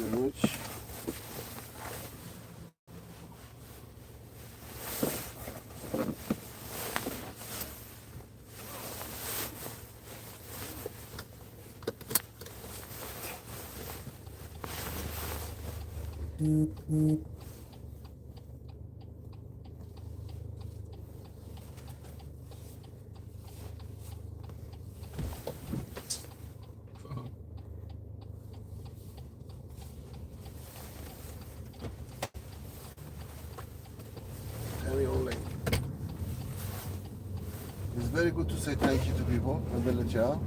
you very much. Carry on like. It's very good to say thank you to people when they let you out,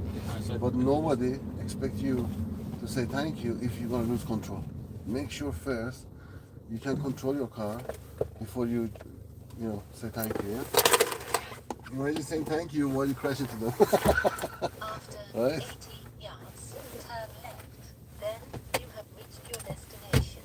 but nobody expects you to say thank you if you're gonna lose control. Make sure first you can control your car before you say thank you. Yeah? Imagine saying thank you while you crash into them. After Right? 80 yards, turn left. Then you have reached your destination.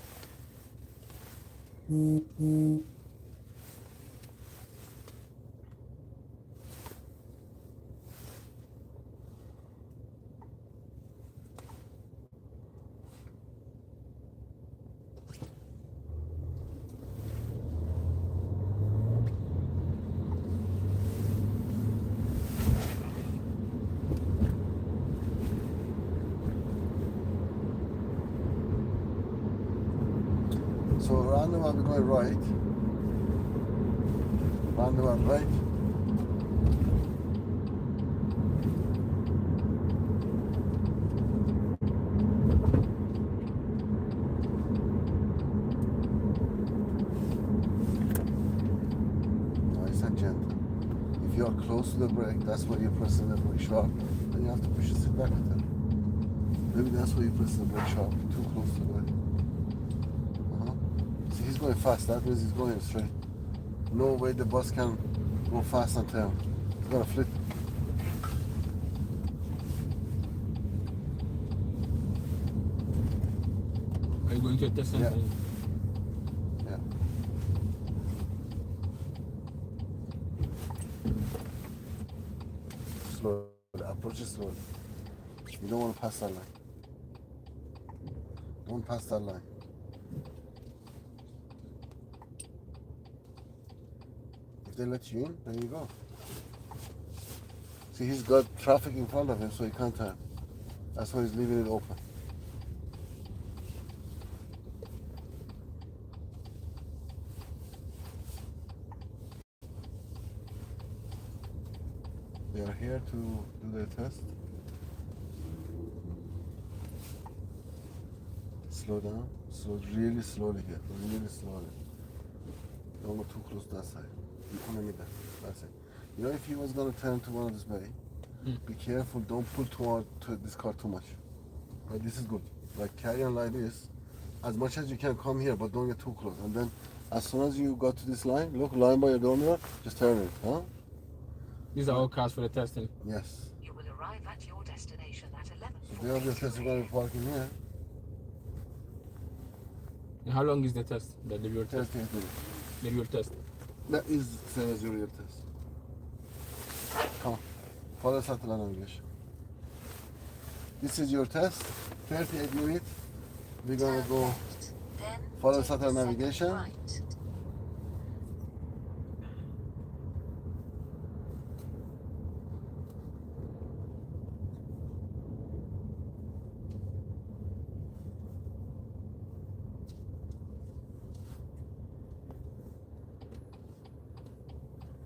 So roundabout we're going right. Roundabout right. Nice and gentle. If you are close to the brake, that's where you're pressing the brake sharp. Then you have to push the seat back with it. Maybe that's where you press the brake sharp. Too close to the brake. See, he's going fast. That means he's going straight. No way the bus can go fast and turn. He's gonna flip. Are you going to a test center? Yeah. Slow. Approach it slowly. You don't want to pass that line. Don't pass that line. If they let you in, then you go. See, he's got traffic in front of him, so he can't turn. That's why he's leaving it open. They are here to do their test. Slow down. Slow, really slowly here. Really slowly. Don't go too close to that side. You can make that. That's it. You know, if he was gonna turn to one of this way, be careful. Don't pull toward this car too much. Right? This is good. Like carry on like this, as much as you can come here, but don't get too close. And then, as soon as you got to this line, look, line by your door mirror, just turn it. Huh? These are all cars for the testing. Yes. You will arrive at your destination at 11. So they obviously going to be parking here. And how long is the test? The your test? 38 minutes. The your test. That is the same as your real test. Come on. Follow satellite navigation. This is your test. 38 minutes. We're going to go Left. Then follow take satellite the second navigation. right.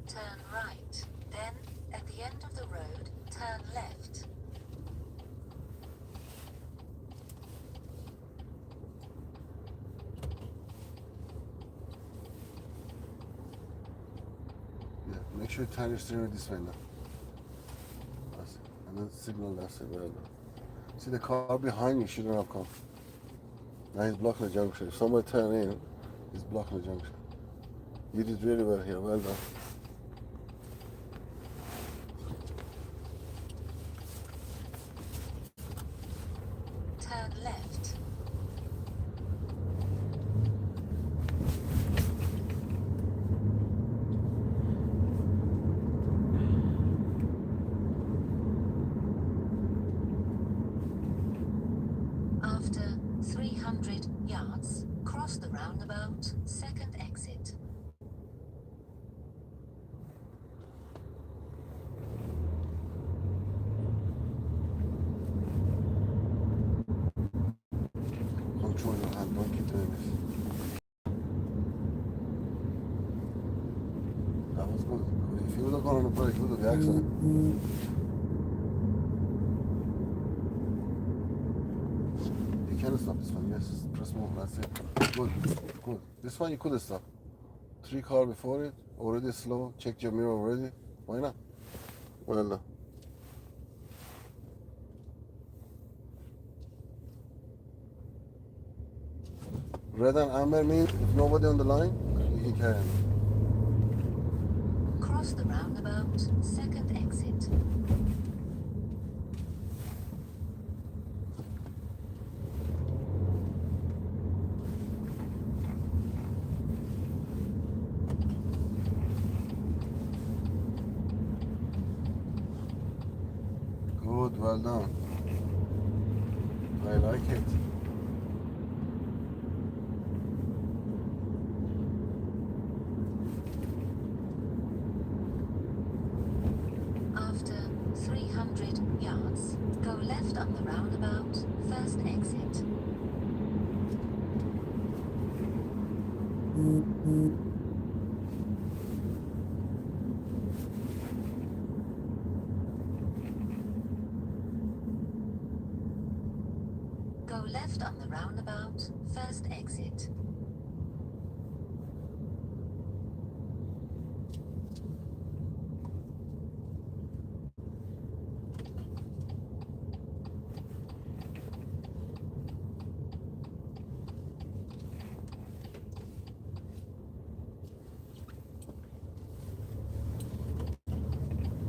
Turn right. Then, at the end of the road, turn left. Yeah, make sure you turn your steering this way now. That's it. And then signal that side. Well done. See, the car behind you shouldn't have come. Now he's blocking the junction. If somebody turn in, he's blocking the junction. You did really well here. Well done. Turn left. After 300 yards, cross the roundabout, second exit. Control your hand, don't keep doing this. That was good. If you would have gone on a break, it would have been accident. You can stop this one, yes. Press more, that's it. Good, good. This one you could have stopped. 3 car before it, already slow, checked your mirror already. Why not? Well done. Red and amber means if nobody on the line, you can carry on. Cross the roundabout, second exit. Good, well done. I like it. After 300 yards, go left on the roundabout, first exit. Go left on the roundabout, first exit.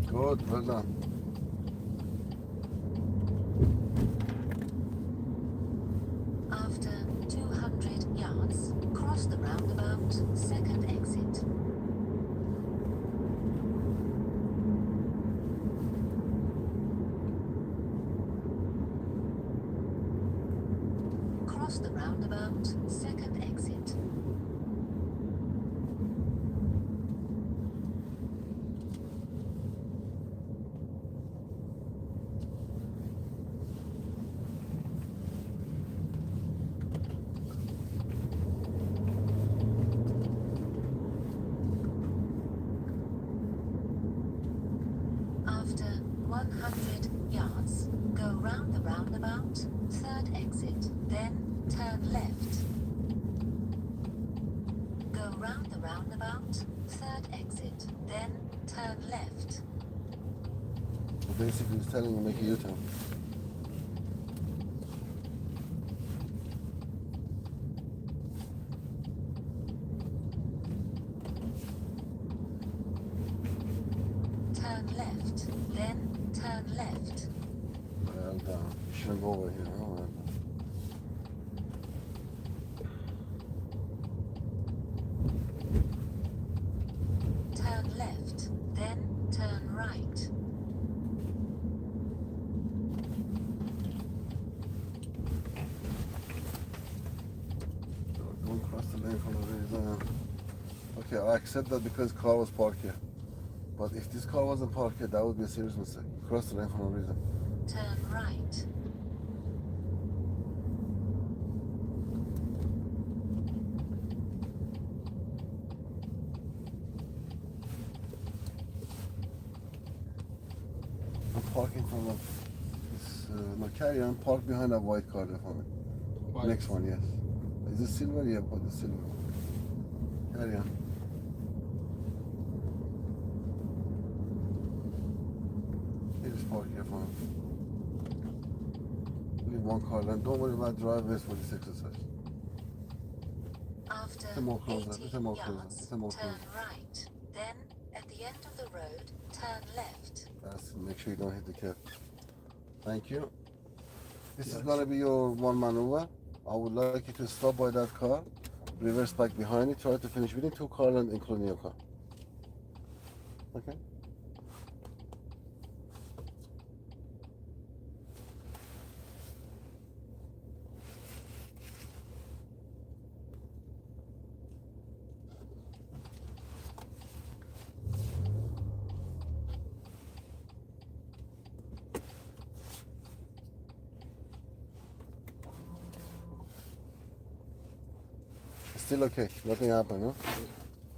Good, well done. After 200 yards, cross the roundabout, second exit. Cross the roundabout, second exit. After 100 yards, go round the roundabout, third exit, then turn left. Go round the roundabout, third exit, then turn left. So basically it's telling you make a U-turn. Turn left, then turn left. Well done. You shouldn't go over here. Oh, well done. Turn left, then turn right. Don't cross the lane for no reason. Okay, I accept that because car was parked here. But if this car wasn't parked here, that would be a serious mistake. Cross the lane for no reason. Turn right. I'm parking in front of this, no, carry on, park behind that white car there for me. White. Next one, yes. Is this silver? Yeah, but the silver. Carry on. You just park here for me. Leave one car lane. Don't worry about driveways for this exercise. After It's a more closer, 80 it's a more closer, yards, it's a more turn closer. right. Then, at the end of the road, turn left. That's, make sure you don't hit the curb. Thank you. This is gonna be your one maneuver. I would like you to stop by that car, reverse back behind it, try to finish within 2 car lengths, including your car. Okay? still okay. Nothing happened, no?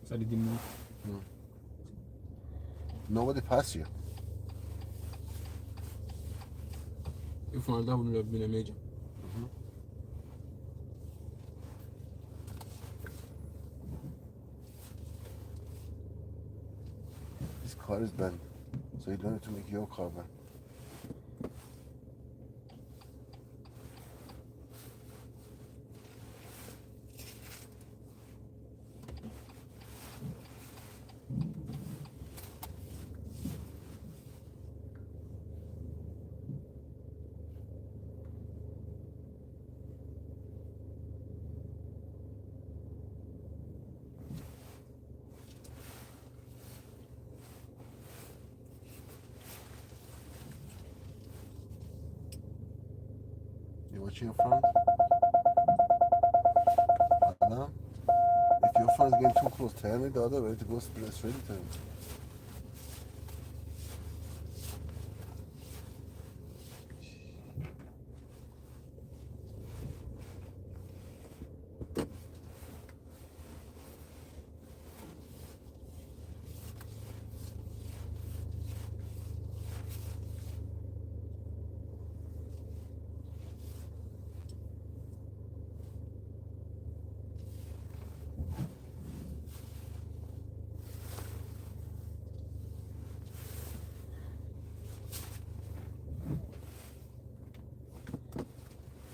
So they didn't move. Nobody passed you. If that wouldn't have been a major. This car is bent, so you don't have to make your car bend. You watching your front? Now, if your front's getting too close, turn it the other way to go straight into it.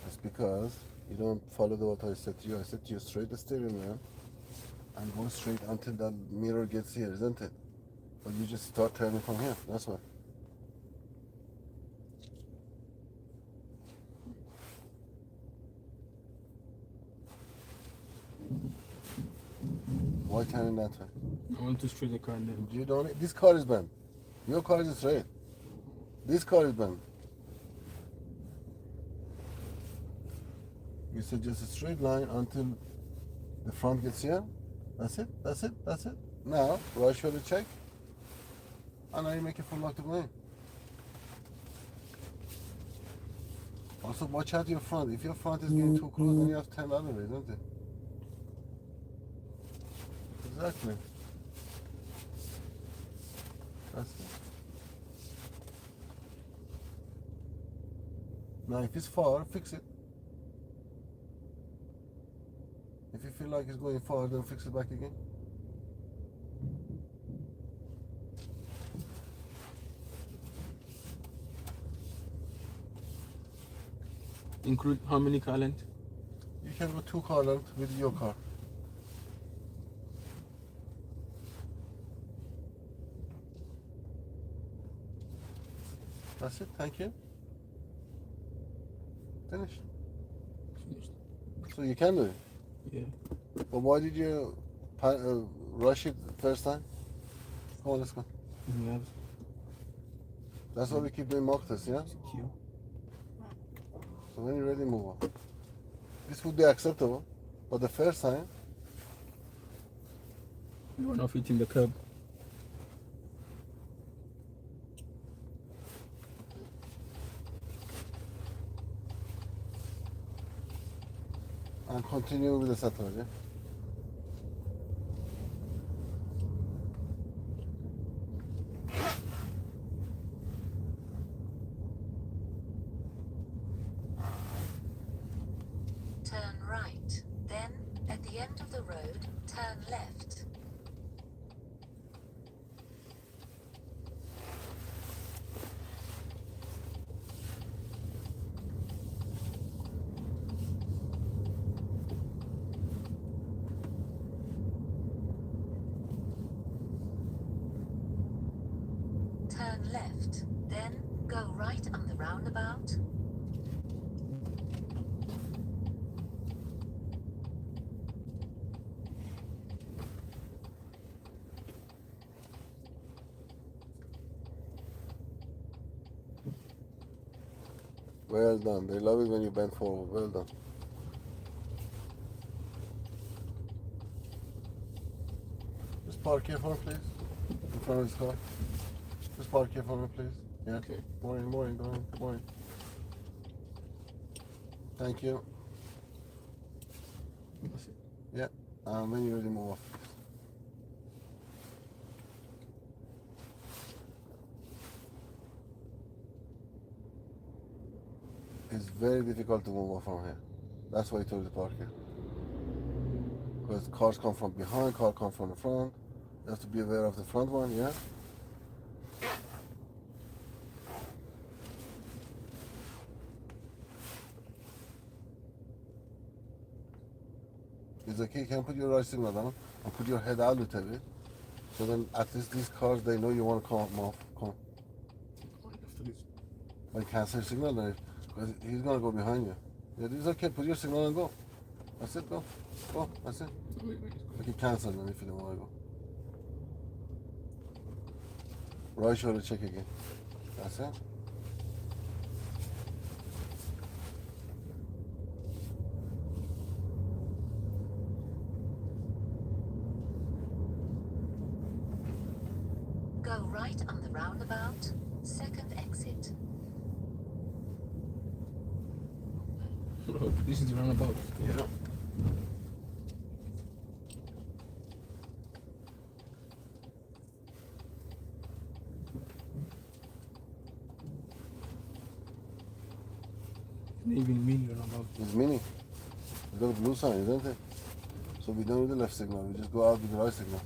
That's because you don't follow what I said to you. I said to you, straight the steering wheel and go straight until the mirror gets here, isn't it? But you just start turning from here. That's why. Why turning that way? I want to straight the car then. You don't. This car is bent. Your car is straight. This car is bent. You said just a straight line until the front gets here. That's it. That's it. That's it. Now, right shoulder check. And now you make a full lock to go in. Also, watch out your front. If your front is getting too close, then you have to turn the other way, don't it? Exactly. That's it. Now, if it's far, fix it. If you feel like it's going far, then fix it back again. Include how many car length? You can go 2 car length with your car. That's it, thank you. Finished. Finished. So you can do it. Yeah. But why did you rush it first time? Come on, let's go. Yeah. That's why we keep doing mock tests, yeah? Cute. So when you're ready, move on. This would be acceptable, but the first time, You are not hitting the curb. and continue with the settler, yeah? Turn right. Then, at the end of the road, turn left. Turn left. Then, go right on the roundabout. Well done. They love it when you bend forward. Well done. Just park here for me, please. In front of this car. Just park here for me, please. Yeah. Okay. Morning, morning, go on. Morning. Thank you. That's it. Yeah. And when you're ready, move off. It's very difficult to move off from here. That's why I told you to park here. Because cars come from behind, cars come from the front. You have to be aware of the front one, yeah? It's okay, you can put your right signal down and put your head out a little bit. So then at least these cars, they know you want to come off. Come. After this. Like cancel your signal then, because he's going to go behind you. Yeah, it's okay, put your signal and go. That's it, go. Go, that's it. Wait. You can cancel then if you don't want to go. Right shoulder check again. That's it. Go right on the roundabout, second exit. Oh, this is the roundabout. Yeah. Even mini roundabout. It's mini. It's got a blue sign, isn't it? So we don't need the left signal, we just go out with the right signal.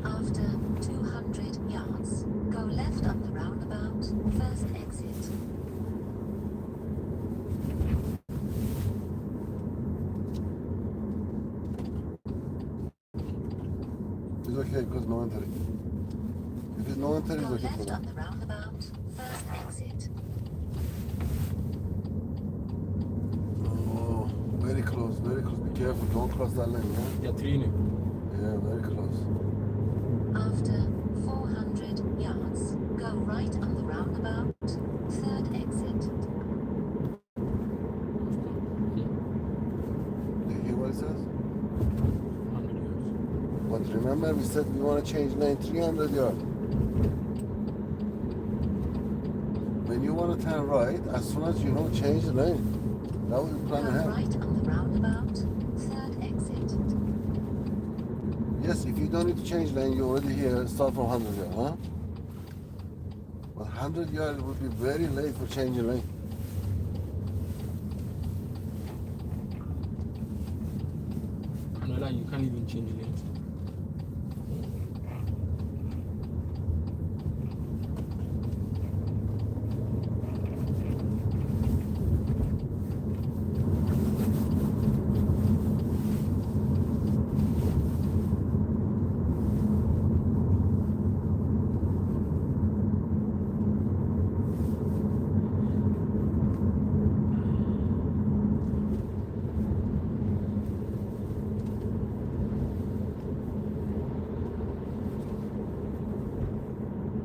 After 200 yards, go left on the roundabout, first exit. It's okay because no entry. If it's no entry, it's Go okay for left them. on the roundabout, first exit. Oh, very close, very close. Be careful, don't cross that line, yeah? Yeah, 3 new. Yeah, very close. After 400 yards, go right on the roundabout, third exit. Do you hear what it says? 100 yards. But remember, we said we want to change lane 300 yards. When you want to turn right, as soon as you know, change the lane. That was the Go plan ahead. right on the roundabout, third exit. Yes, if you don't need to change lane, you're already here, start from 100 yards, huh? But 100 yards would be very late for changing lane. No lie, you can't even change lanes.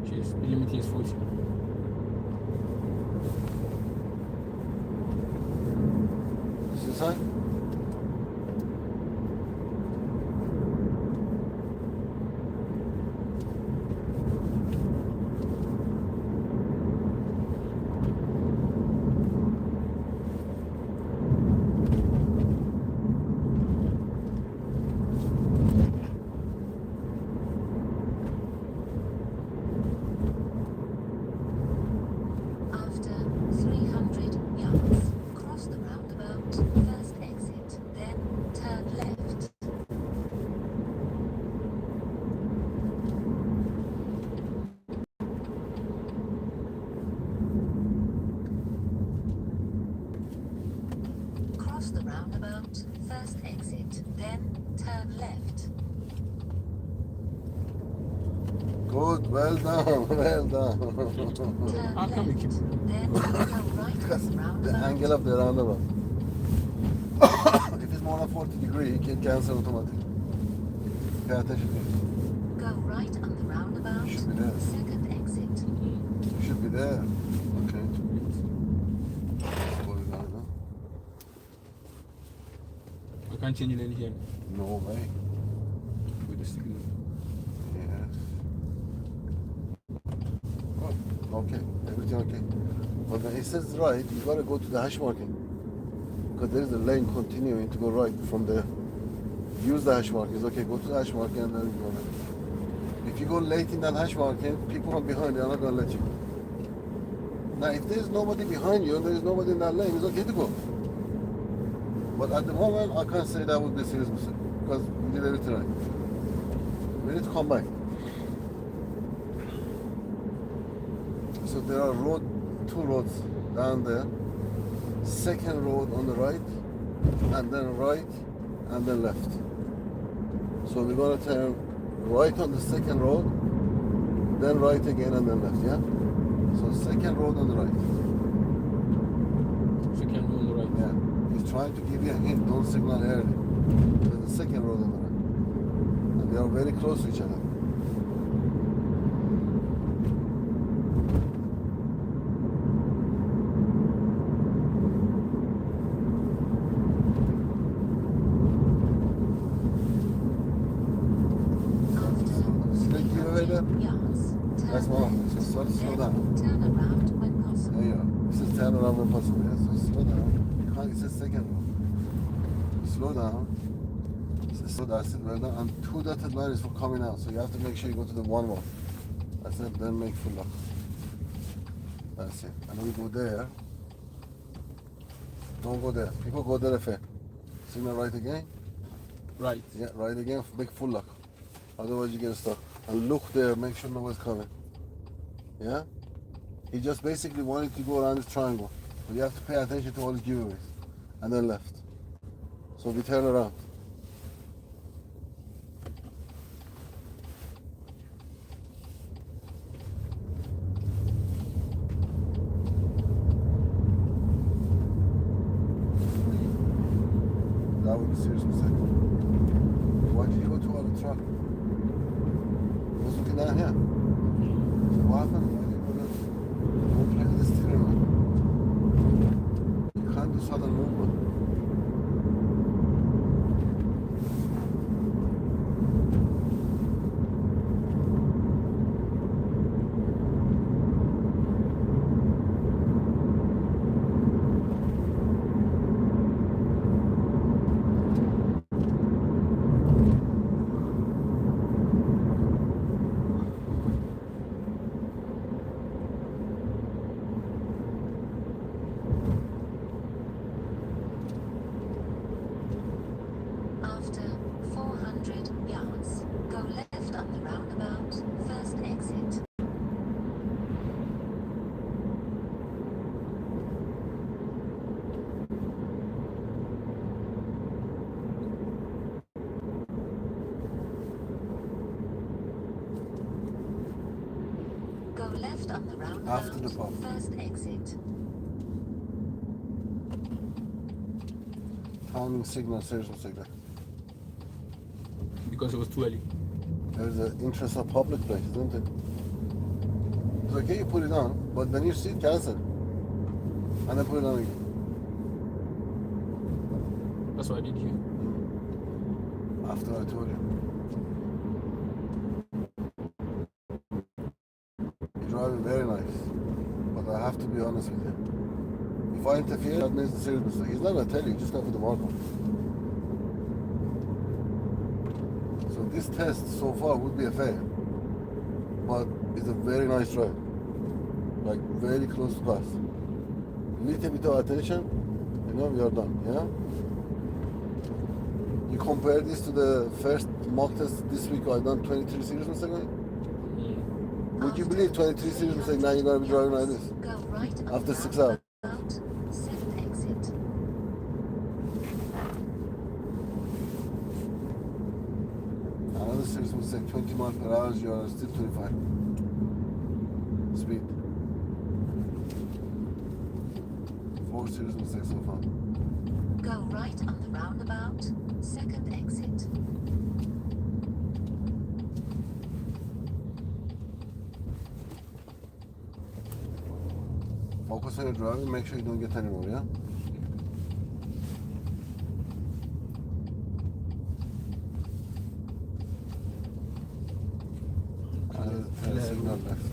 Cheers. The limit is 40. This is sign? After 300 yards, cross the roundabout, first exit, then turn left. Cross the roundabout, first exit, then turn left. Good, well done, well done. Turn How come we left, keep- then go right on Because the the roundabout. angle of the roundabout. If it's more than 40 degrees, you can cancel automatically. Pay attention to it. Go right on the roundabout. Should be there. Second exit. You should be there. Okay. That's what we're gonna do. I can't change lane here No way. with the signal. Yes. Oh, okay. Everything okay. But when it says right, you gotta go to the hash marking. Because there is a lane continuing to go right from there. Use the hash markings. Okay, go to the hash marking and then you go right. If you go late in that hash marking, people from behind you are not gonna let you. Now, if there's nobody behind you and there's nobody in that lane, it's okay to go. But at the moment, I can't say that would be a serious mistake because we did everything right. We need to come back. So there are two roads down there. Second road on the right, and then right, and then left. So we're gonna turn right on the second road, then right again, and then left. Yeah. So second road on the right. Second row on the right. Yeah. He's trying to give you a hint. Don't signal early. There's the second road on the right, and they are very close to each other. Yards. That's one. So slow down. Turn around when possible. There you go. This is turn around when possible. Yeah? So slow down. You can't, it says second row. Slow down. So that's it, well done. And two dotted lines for coming out. So you have to make sure you go to the one row. That's it. Then make full lock. That's it. And we go there. Don't go there. People go there fair. Signal right again. Right. Yeah, right again. Make full lock. Otherwise you get stuck. And look there, make sure no one's coming. Yeah? He just basically wanted to go around this triangle. But you have to pay attention to all the giveaways. And then left. So we turn around. That would be a serious mistake. Why did you go to other truck? Was looking down here. So what happened? Why did you go down? Don't play with the steering wheel. You can't do sudden movement. After 400 yards, go left on the roundabout, first exit. Go left on the roundabout, After the pub. first exit. Timing signal, serious signal. Because it was too early. There's an interest of public place, isn't it? It's okay, you put it on, but then you see it cancel. And then put it on again. That's what I did here. After I told you. You're driving very nice. But I have to be honest with you. If I interfere, that means a serious mistake. He's not going to tell you, just go for the mark. So this test so far would be a fail. But it's a very nice drive. Like very close to pass. Little bit of attention, you know, we are done, yeah? You compare this to the first mock test this week, I done 23 serious mistakes. Would you believe 23 serious mistakes, now you're going to be driving like this? Go right on After the 6 hours. roundabout, second exit. Another serious mistake, 20 miles per hour, you are still 25. Speed. 4 serious mistakes so far. Go right on the roundabout, second exit. focus on your driving, make sure you don't get any more, yeah? Signal left.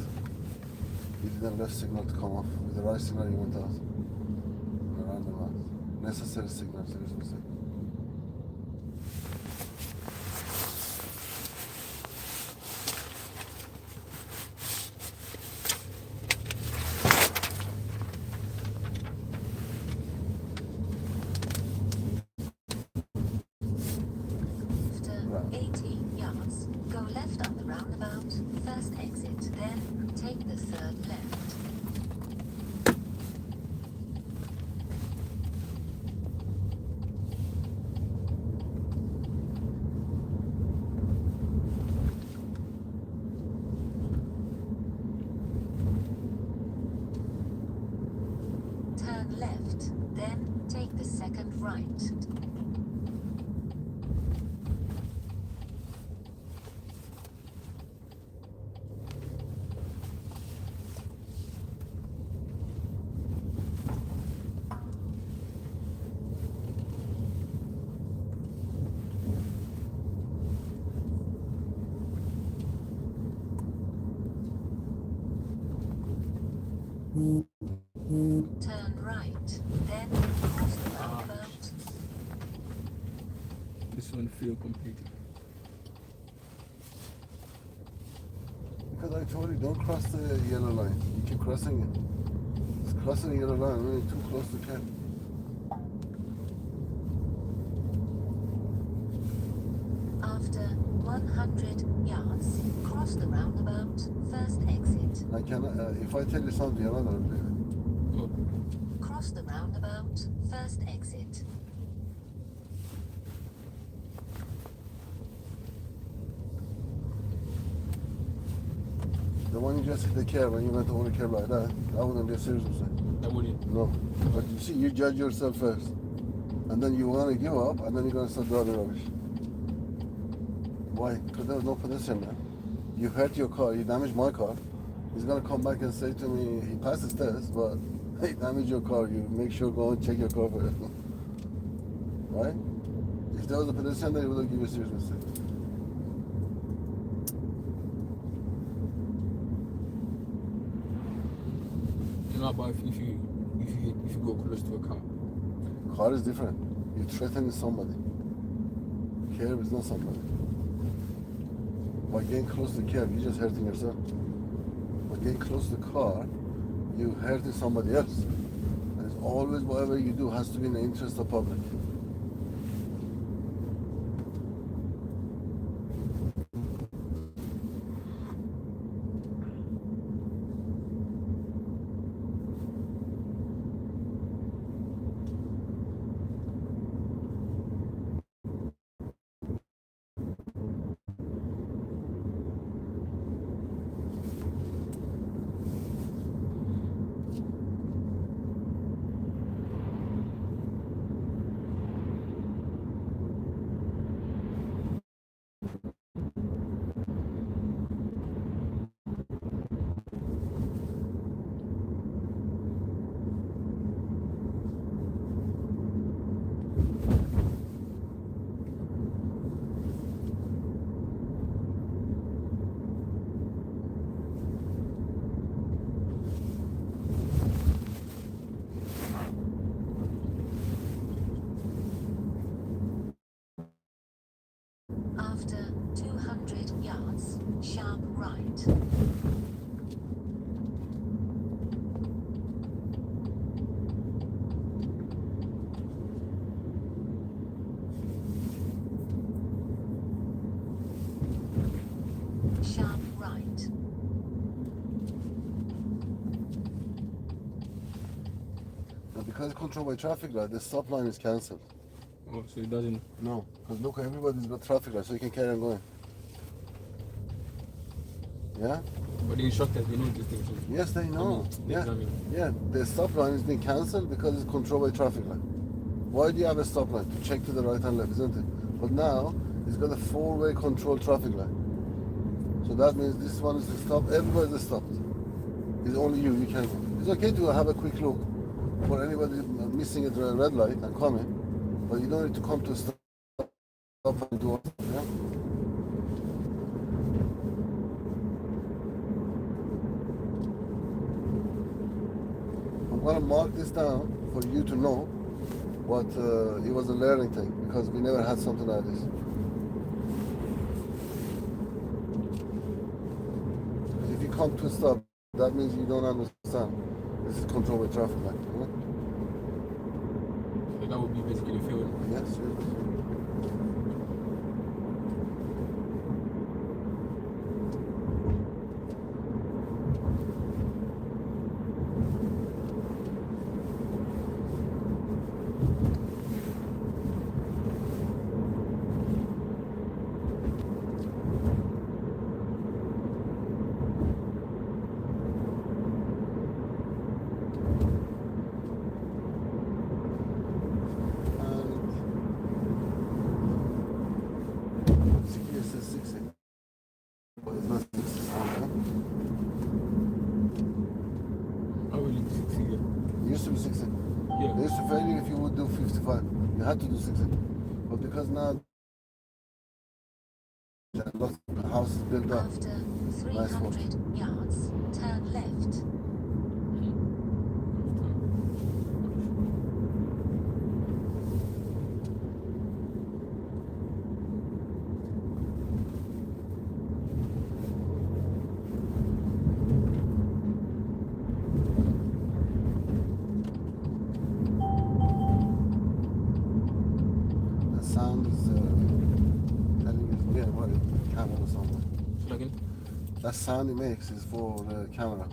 You did a left signal to come off. With the right signal you went out. Around the mouth. Necessary signal, serious mistake. After 80 yards, go left on the roundabout, first exit, then take the third left. Turn left, then take the second right. Turn right, then cross the roundabout. This one failed completely. Because I told you, don't cross the yellow line. You keep crossing it. It's crossing the yellow line, really too close to camp. After 100 yards, cross the roundabout, first exit. I cannot, if I tell you something, you're not going to believe it. Oh, Cross the roundabout, first exit. The one you just hit the curb and you went over the curb like that wouldn't be a serious mistake. that wouldn't. No. But you see, you judge yourself first. And then you want to give up, and then you're going to start driving rubbish. Why? Because there was no pedestrian there. You hurt your car, you damaged my car. He's going to come back and say to me, he passed his test, but he damaged your car. You make sure go and check your car for it. Right? If there was a pedestrian there, he would have given you a serious mistake. You know about if you go close to a car. Car is different. You're threatening somebody. Curb is not somebody. By getting close to the curb, you're just hurting yourself. By getting close to the car, you're hurting somebody else. And it's always whatever you do has to be in the interest of public. After 200 yards, sharp right. Sharp right. Now, because it's controlled by traffic light, the stop line is cancelled. Oh, so it doesn't. No, because look, everybody's got traffic light, so you can carry on going. Yeah? But the instructors, they know these things. So Yes, they know. Yeah. Yeah, the stop line is being cancelled because it's controlled by traffic light. Why do you have a stop line? To check to the right and left, isn't it? But now, it's got a four-way controlled traffic light. So that means this one is to stop, everybody's stopped. It's only you can't go. It's okay to have a quick look for anybody missing a red light and coming, but you don't need to come to a stop and do it. Yeah? I'm gonna mark this down for you to know what it was a learning thing because we never had something like this. If you come to a stop, that means you don't understand. This is controlled by traffic light. You know? So that would be basically fuel. Yes, yes. I will need 60 here. It used to be 60. Yeah. They used to fail you if you would do 55. You had to do 60. But because now lots of houses built up. After Nice 300 yards, turn left. The sound is telling you near what camera or something. So again? That sound it makes is for the camera.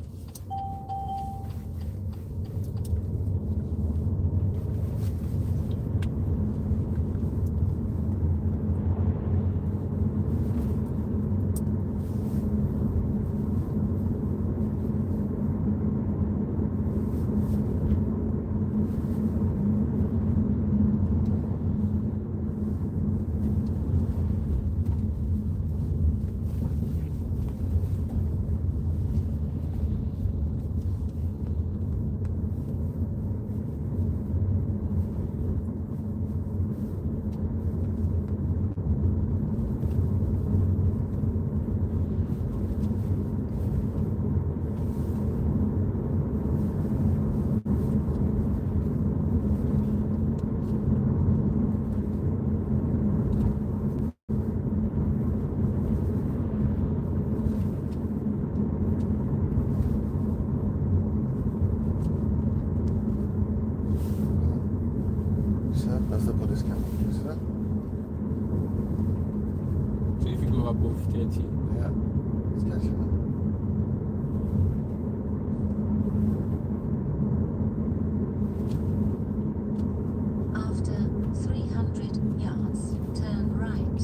That's the police camera. You see that? So if you go above 30, Yeah. It's catching it. After 300 yards, turn right.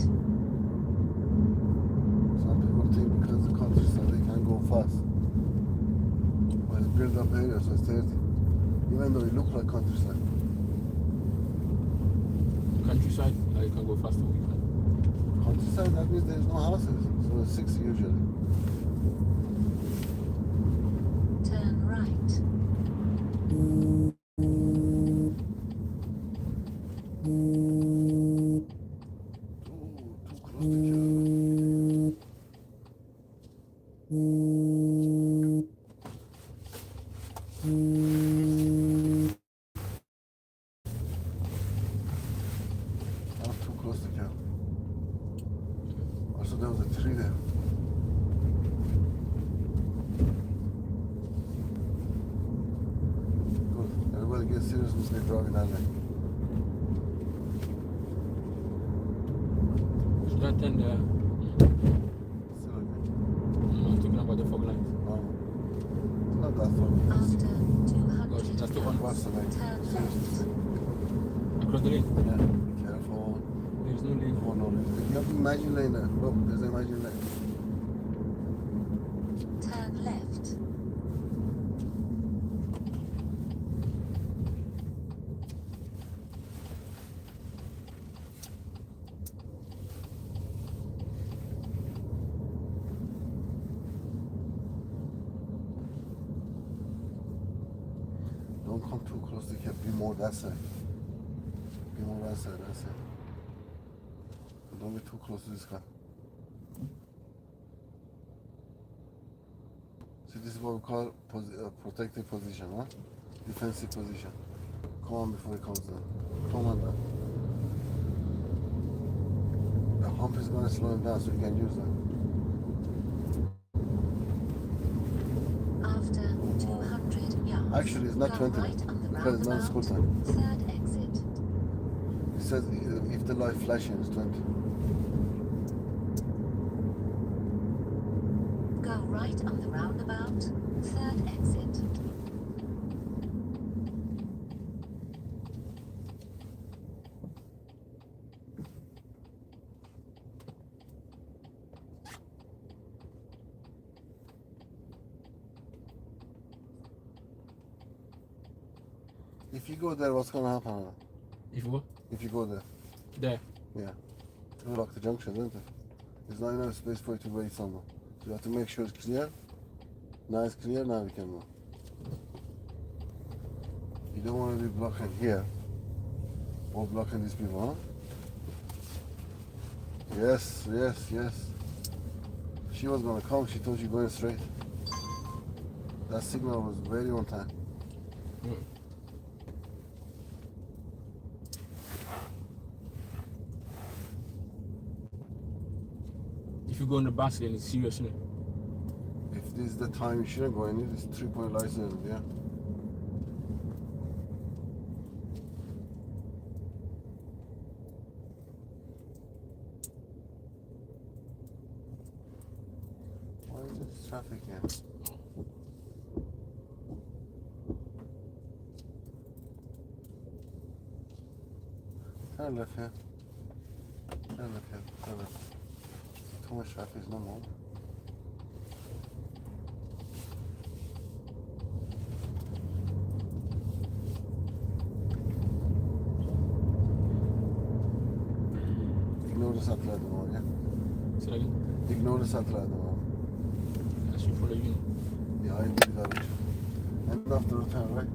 Some people think because the countryside they can go fast. But it's built up area, so it's 30. Even though it looks like countryside. countryside, you can go faster. You can. Countryside, that means there's no houses. So it's 60 usually. Turn right. Too close to kill. That was too close to kill. Also, there was a tree there. Good. Everybody get serious and stay driving that way. Should I turn the... Still okay. I'm talking about the fog lights. It's not that far. After Gosh, 200 that's the one. What's the lane? turn Seriously. left. Across the lane. Yeah. Be careful. There's no lane. Oh no, you have to imagine lane there. Look, there's an imagine lane. Turn left. come too close to the cap. Be more that side. Be more that side. That's it. Don't be too close to this car. See, this is what we call protective position, huh? Defensive position. Come on before he comes down. Come on down. The hump is going to slow him down so you can use that. After 200 yards, Actually, it's not go 20 right on the because it's not school roundabout, time. third exit. It says if the light flashing, it's 20. Go right on the roundabout, third exit. If you go there, what's going to happen? If what? If you go there, There. yeah. It'll lock the junction, isn't it? There's not enough space for you to wait somewhere. So you have to make sure it's clear. Now it's clear, now we can move. You don't want to be blocking here or blocking these people, huh? Yes, yes, yes. She was going to come, she thought you going straight. That signal was very on time. Mm. If you go in the basket, it's serious, isn't it? If this is the time, you shouldn't go in it. It's 3-point license, yeah. Why is this traffic here? Turn left here. Turn left here. Turn left. Too much traffic is no more. Ignore the satellite at the moment, yeah? Say that again. Ignore the satellite at the moment. I should follow you. Yeah, I do that. And after the turn, right?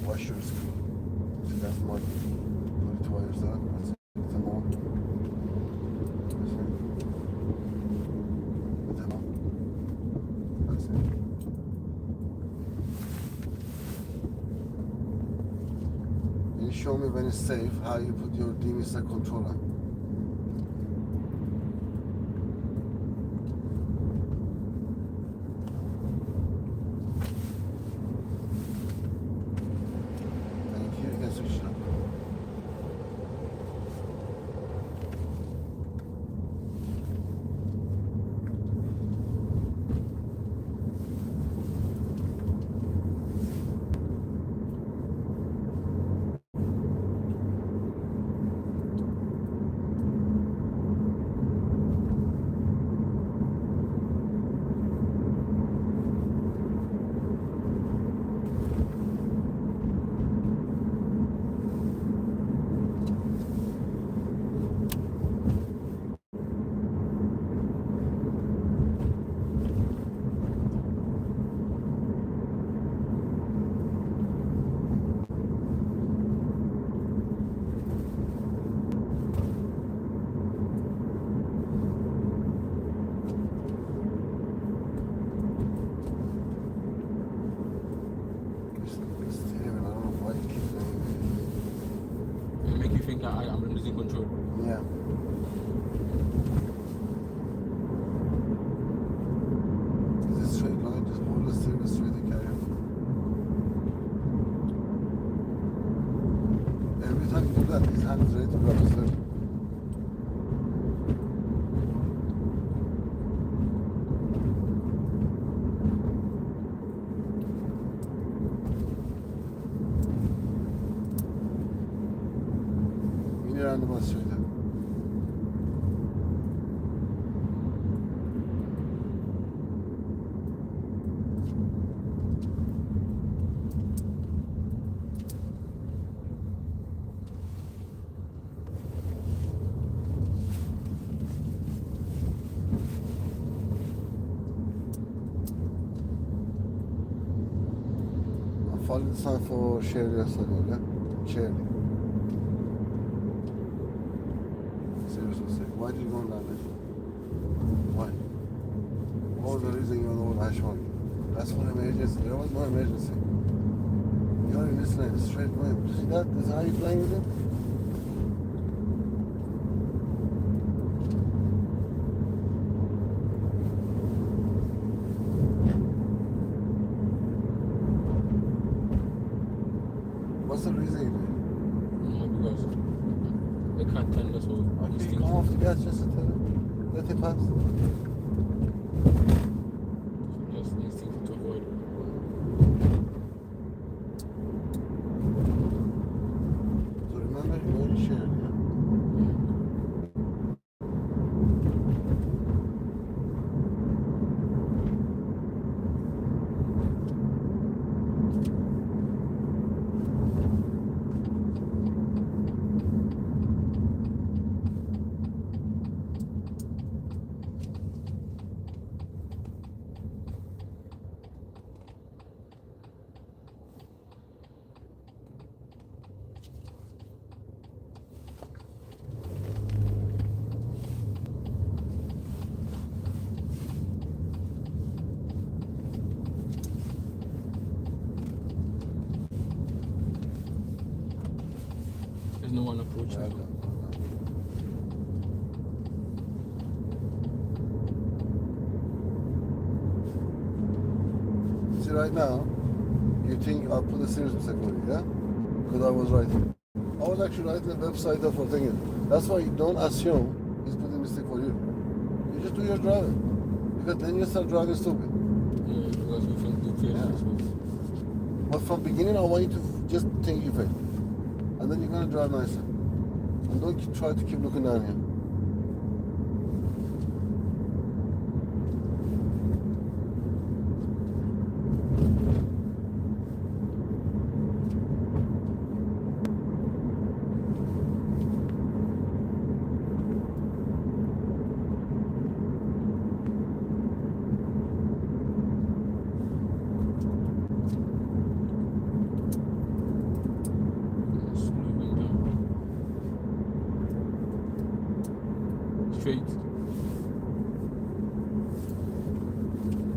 Wash your screen. See, that's mud. Do it twice, that. That's it. It's a more. That's it. It's a more. That's it. You show me when it's safe how you put your DMSA controller. And here you can switch it up. It's steering. I don't know why it keeps doing It make you think that I'm losing control. it. Yeah. Is it straight line? Just hold the steering straight and carry on. Every time you do that, his hand is ready to grab the steering. Yine random straight. follow the sign for Shirley or something, yeah? Shirley. Seriously, say, why did you go on that list? Why? What was the reason you were on the hash mark? That's for emergency. There was no emergency. You're in this lane, straight away. You see that? This is how you're playing with it? What's the reason you do it? No, because they can't tell us all. Okay, come off the gas just to tell him. Let him pass. Just instinct to avoid it. So remember, you're in Shirley, yeah? There's no one approaching. Yeah, see, right now, you think I'll put a serious mistake on you, yeah? Because I was writing. I was actually writing the website of for thinking. That's why you don't assume he's putting mistake for you. You just do your driving. Because then you start driving stupid. Yeah, because we think you fail. Yeah. But from beginning, I want you to just think you fail. And then you're going to drive nicer. And don't try to keep looking down here. Slowing down. Straight.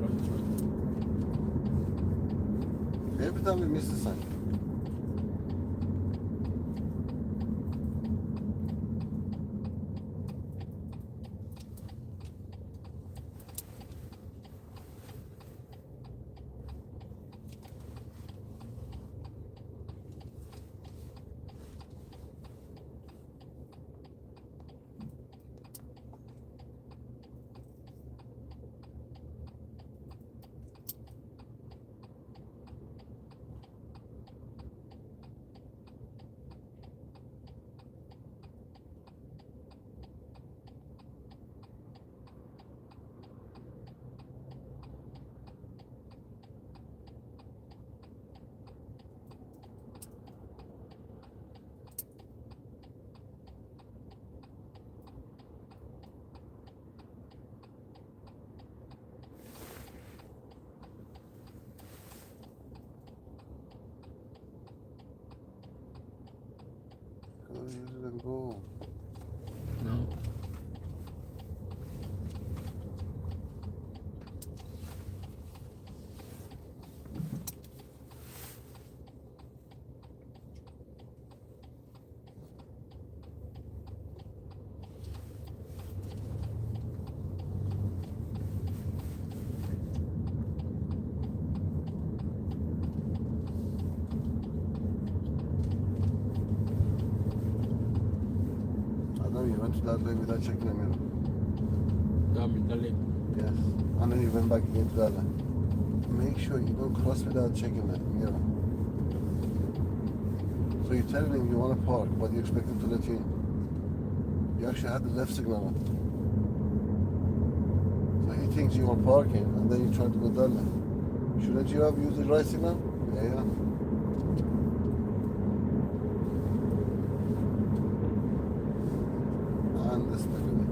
Right. Every time we miss the sign. Go use it and go. No. I know you went to that lane without checking the mirror. Damn it, that leg. Yes. And then you went back again to that lane. Make sure you don't cross without checking the mirror. So you're telling him you want to park, but you expect him to let you in. You actually had the left signal on. So he thinks you are parking, and then you're trying to go that lane. Shouldn't you have used the right signal? Yeah. And the speed limit.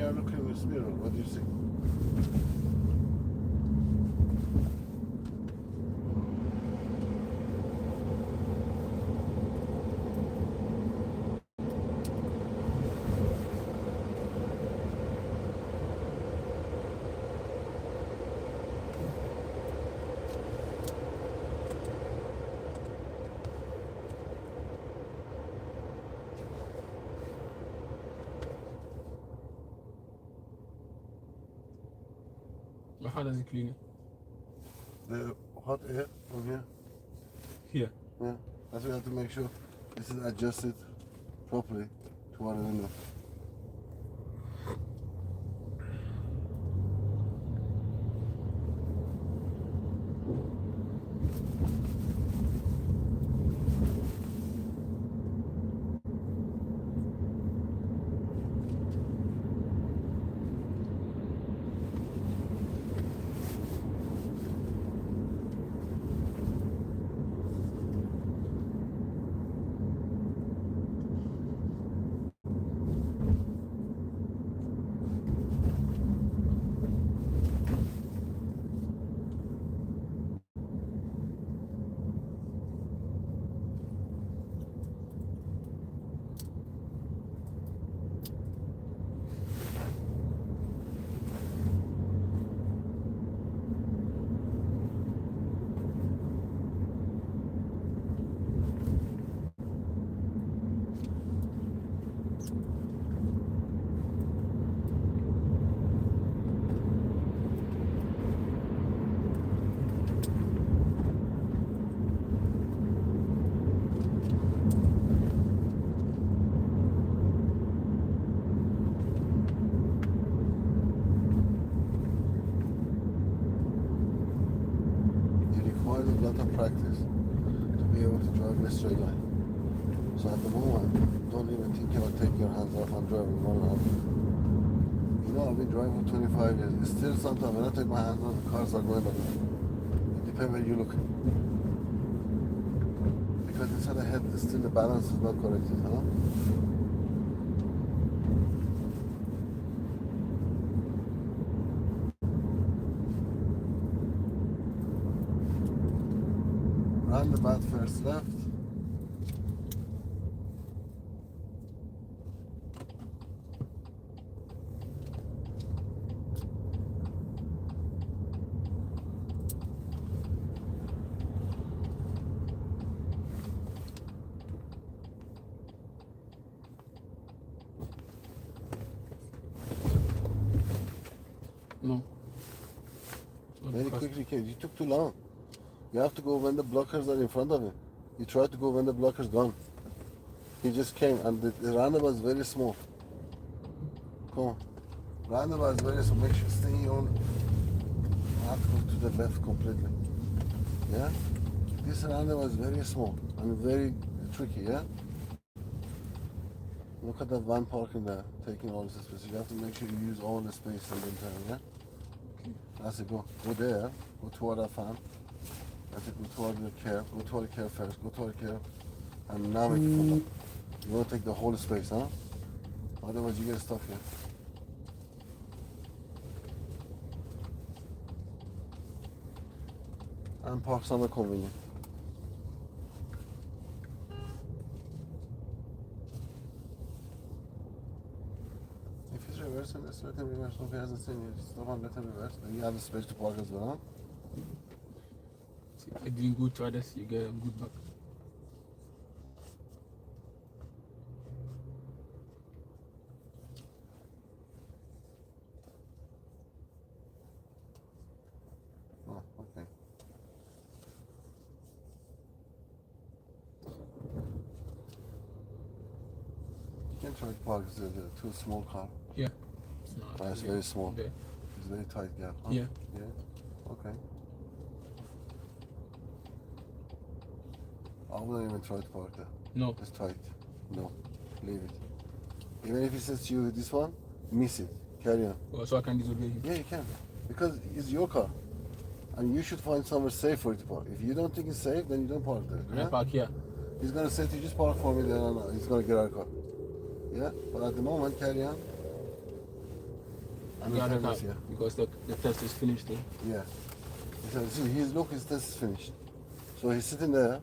car, look in this mirror. What do you see? But how does it clean it? The hot air from here. Here. Yeah. That's why you have to make sure this is adjusted properly to what it is. A lot of practice to be able to drive a straight line. So at the moment, don't even think about taking your hands off and driving one and a half. You know, I've been driving for 25 years. It's still sometimes when I take my hands off, the cars are going like that. It depends where you look. Because inside the head, still the balance is not corrected, huh? Roundabout first left. No. Very quickly, kid. You took too long. You have to go when the blockers are in front of you. You try to go when the blockers gone. He just came and the roundabout is very small. Come on. Roundabout is very small. Make sure stay on. Not go to the left completely. Yeah? This roundabout is very small and very tricky, yeah? Look at that van parking there, taking all this space. You have to make sure you use all the space and then turn, yeah? That's it, go. Go there, go toward that fan. That's it, go toward the care. Go toward the care first, go toward the care. And now make it come back. You want to take the whole space, huh? Otherwise you get stuck here. And park somewhere convenient. If he's reversing, let's let him reverse. If he hasn't seen you, stop and let him reverse. Then you have the space to park as well, huh? See, by doing good to others, you get good back. Oh, okay. You can try to park the too small car. Yeah. It's not. It's very small. There. It's very tight gap, huh? Yeah. Yeah? Okay. I wouldn't even try to park there. No. It's tight. No. Leave it. Even if he says to you this one, miss it. Carry on. Oh, so I can disobey him. Yeah, you can. Because it's your car. And you should find somewhere safe for it to park. If you don't think it's safe, then you don't park there. Can I Yeah? park here? He's gonna say to you, just park for me, then he's gonna get our car. Yeah? But at the moment, carry on. And Yeah, he the told car, us, yeah. because the test is finished. Eh? Yeah. He said, see, look, his test is finished. So he's sitting there,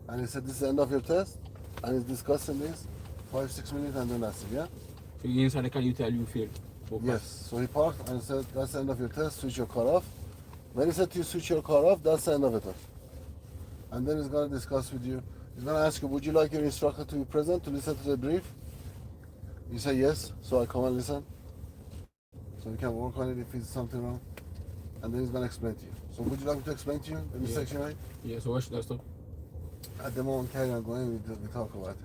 and he said, this is the end of your test, and he's discussing this, 5-6 minutes, and then that's it, yeah? So you inside the car, you tell you failed. Or Yes. pass. So he parked and said, that's the end of your test, switch your car off. When he said to you switch your car off, that's the end of it. And then he's going to discuss with you. He's going to ask you, would you like your instructor to be present to listen to the brief? You say yes, so I come and listen. So we can work on it if it's something wrong. And then he's going to explain to you. So would you like me to explain to you the mistakes you made? Yeah, so what should I stop? At the moment, carry on going, we talk about it.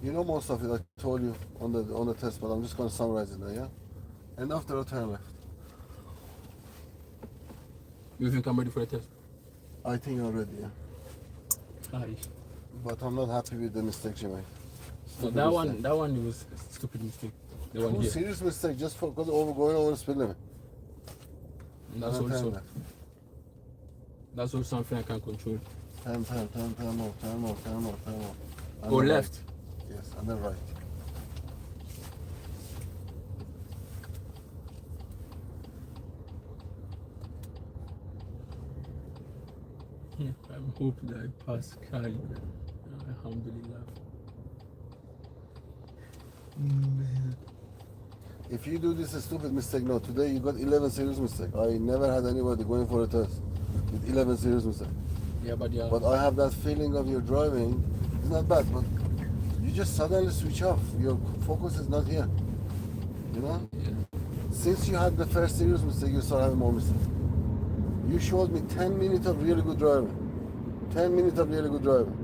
You know most of it, I told you on the test, but I'm just going to summarize it now, yeah? And after a turn left. You think I'm ready for the test? I think you're ready, yeah? Aye. But I'm not happy with the mistakes you made. So Stupid that mistake. one was a stupid mistake. The one Two here. serious mistake just for because going over the speed limit. And that's And a turn also left. something I can control. Turn more. And Go then left. Right. Yes, and then right. I'm hoping that I pass Kali. Alhamdulillah. If you do this stupid mistake, no, today you got 11 serious mistake. I never had anybody going for a test with 11 serious mistake. Yeah, but yeah. But I have that feeling of your driving. It's not bad, but you just suddenly switch off. Your focus is not here. You know? Yeah. Since you had the first serious mistake, you start having more mistakes. You showed me 10 minutes of really good driving. 10 minutes of really good driving.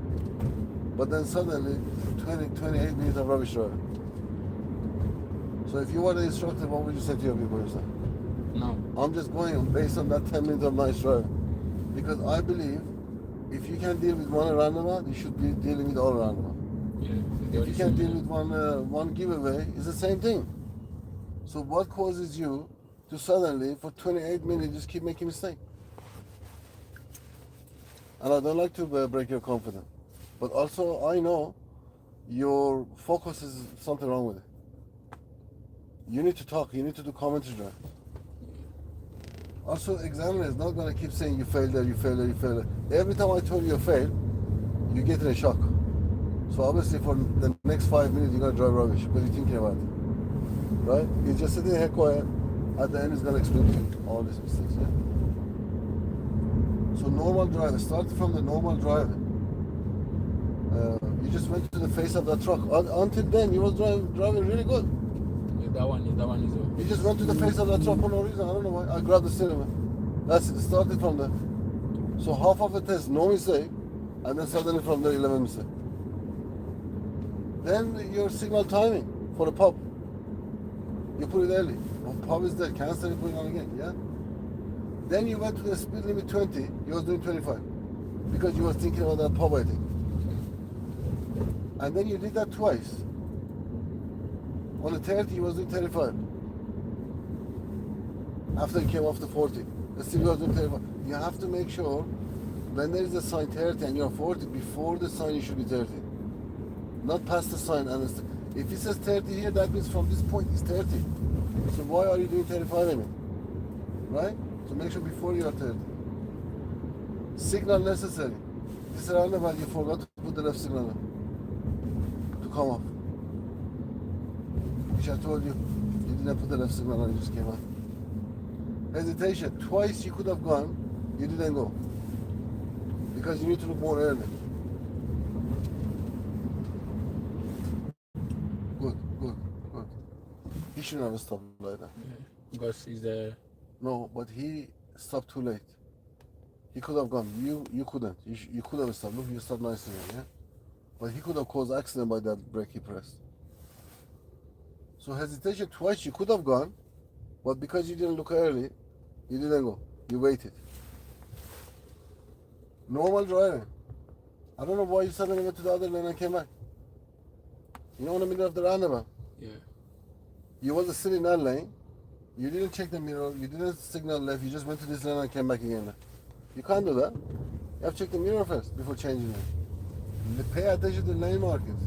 But then suddenly, 28 minutes of rubbish driving. So if you were the instructor, what would you say to your people yourself? No. I'm just going based on that 10 minutes of nice driving. Because I believe if you can deal with one roundabout, you should be dealing with all roundabout. Yeah. If you can deal with one giveaway, it's the same thing. So what causes you to suddenly, for 28 minutes, just keep making mistakes? And I don't like to break your confidence. But also, I know your focus is something wrong with it. You need to talk. You need to do commentary drive. Also, examiner is not going to keep saying you failed there, you failed there, you failed there. Every time I tell you fail, you get in a shock. So obviously for the next 5 minutes, you're going to drive rubbish because you're thinking about it. Right? You're just sitting here quiet. At the end, he's going to explain to you all these mistakes. Yeah? So normal driving, start from the normal driving. You just went to the face of that truck. Until then, you was driving really good. Yeah, that one is. You just went to the face of that truck for no reason. I don't know why. I grabbed the steering wheel. That's it. It started from there. So half of the test, no mistake, and then suddenly from there, 11 mistake. Then your signal timing for the pub. You put it early. Well, pub is there. Cancel it, put it on again. Yeah. Then you went to the speed limit 20. You was doing 25 because you was thinking about that pub, I think. And then you did that twice. On the 30, you was doing 35. After you came off the 40, still you was doing 35. You have to make sure when there is a sign 30 and you're 40, before the sign you should be 30. Not past the sign. And if it says 30 here, that means from this point it's 30. So why are you doing 35 in it? Right? So make sure before you are 30. Signal necessary. This roundabout you forgot to put the left signal on to come off. Which I told you, you didn't put the left signal on, you just came out. Hesitation. Twice you could have gone, you didn't go. Because you need to look more early. Good. He shouldn't have stopped like that. Yeah. Because he's the. No, but he stopped too late. He could have gone. You couldn't. You could have stopped. Look, you stopped nicely, yeah? But he could have caused accident by that brake he pressed. So hesitation twice, you could have gone, but because you didn't look early, you didn't go. You waited. Normal driving. I don't know why you suddenly went to the other lane and came back. You know, in the middle of the roundabout. Yeah. You was still in that lane. You didn't check the mirror. You didn't signal left. You just went to this lane and came back again. You can't do that. You have to check the mirror first before changing lane. Pay attention to the lane markings.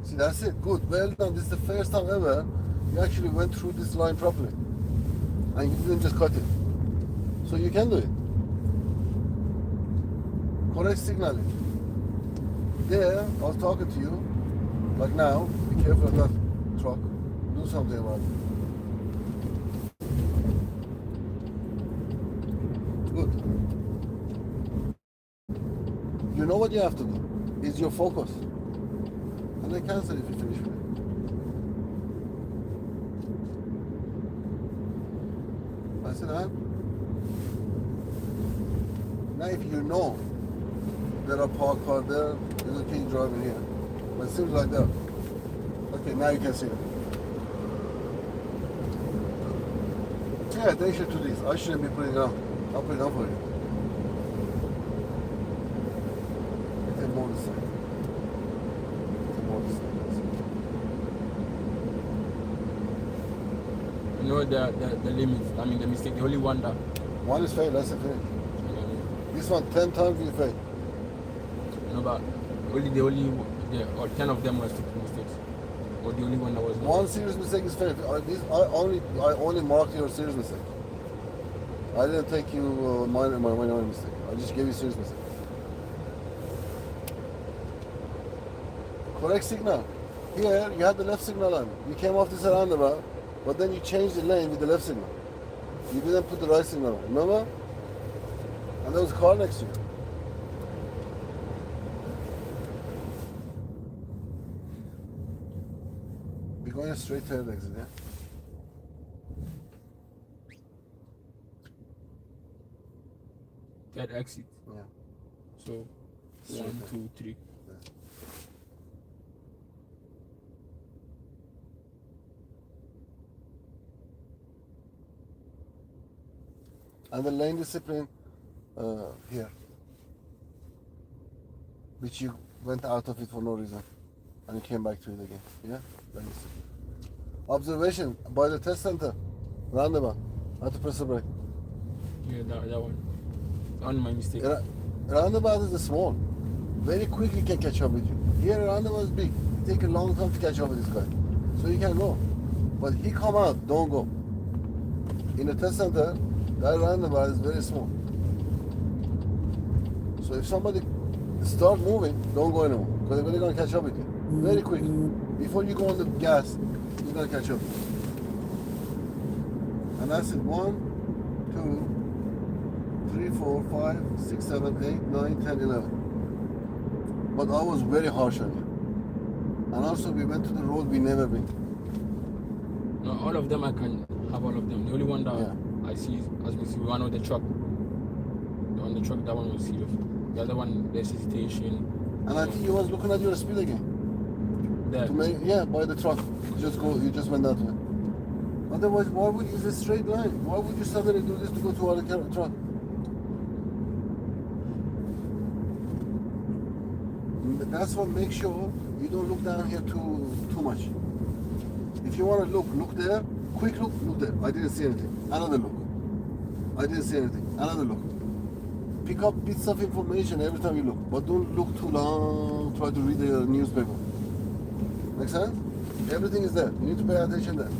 See, that's it. Good. Well done. This is the first time ever you actually went through this line properly. and you didn't just cut it. So you can do it. Correct signaling. There, I was talking to you, like now, be careful of that truck. Do something about it. Good. You know what you have to do. Is your focus. And then cancel if you finish with it. I said, huh? Now if you know there are parked cars there, there's a kid driving here. But it seems like that. Okay, now you can see it. Pay attention to this. I shouldn't be putting it on. I'll put it on for you. It's a motorcycle. It's a motorcycle. You know the limits. I mean the mistake. The only one that. One is fail, that's a fail. This one 10 times you fail. No, but or 10 of them were stupid mistakes. Or the only one that was. One serious mistake is fail. I only marked your serious mistake. I didn't take you minor mistake. I just gave you serious mistake. Correct signal. Here you had the left signal on. You came off this roundabout, but then you changed the lane with the left signal. You didn't put the right signal on. Remember? And there was a car next to you. We're going straight to the exit, yeah? That exit. Yeah. So, Straight 1, there. 2, 3. Yeah. And the lane discipline here, which you went out of it for no reason, and you came back to it again. Yeah, lane discipline. Observation by the test center, roundabout. How to press the brake. Yeah, that one. On my mistake. Roundabout is small, very quickly can catch up with you. Here, roundabout is big. It take a long time to catch up with this guy, so you can go. But he come out, don't go. In the test center, that roundabout is very small. So if somebody start moving, don't go anymore, because they're going to catch up with you very quick. Before you go on the gas, he's going to catch up. And that's it. 1, 2, 3, 4, 5, 6, 7, 8, 9, 10, 11. But I was very harsh on you. And also we went to the road we never been. No, all of them I can have all of them. The only one that Yeah. I see as we see one on the truck. On the truck, that one was serious. The other one, there's hesitation. And I think you was looking at your speed again. There. To make, yeah, by the truck. You just went that way. Otherwise, why would it's a straight line? Why would you suddenly do this to go to other truck? That's what makes sure you don't look down here too much. If you want to look there. Quick look there. I didn't see anything. Another look. I didn't see anything. Another look. Pick up bits of information every time you look, but don't look too long. Try to read the newspaper. Make sense? Everything is there. You need to pay attention there.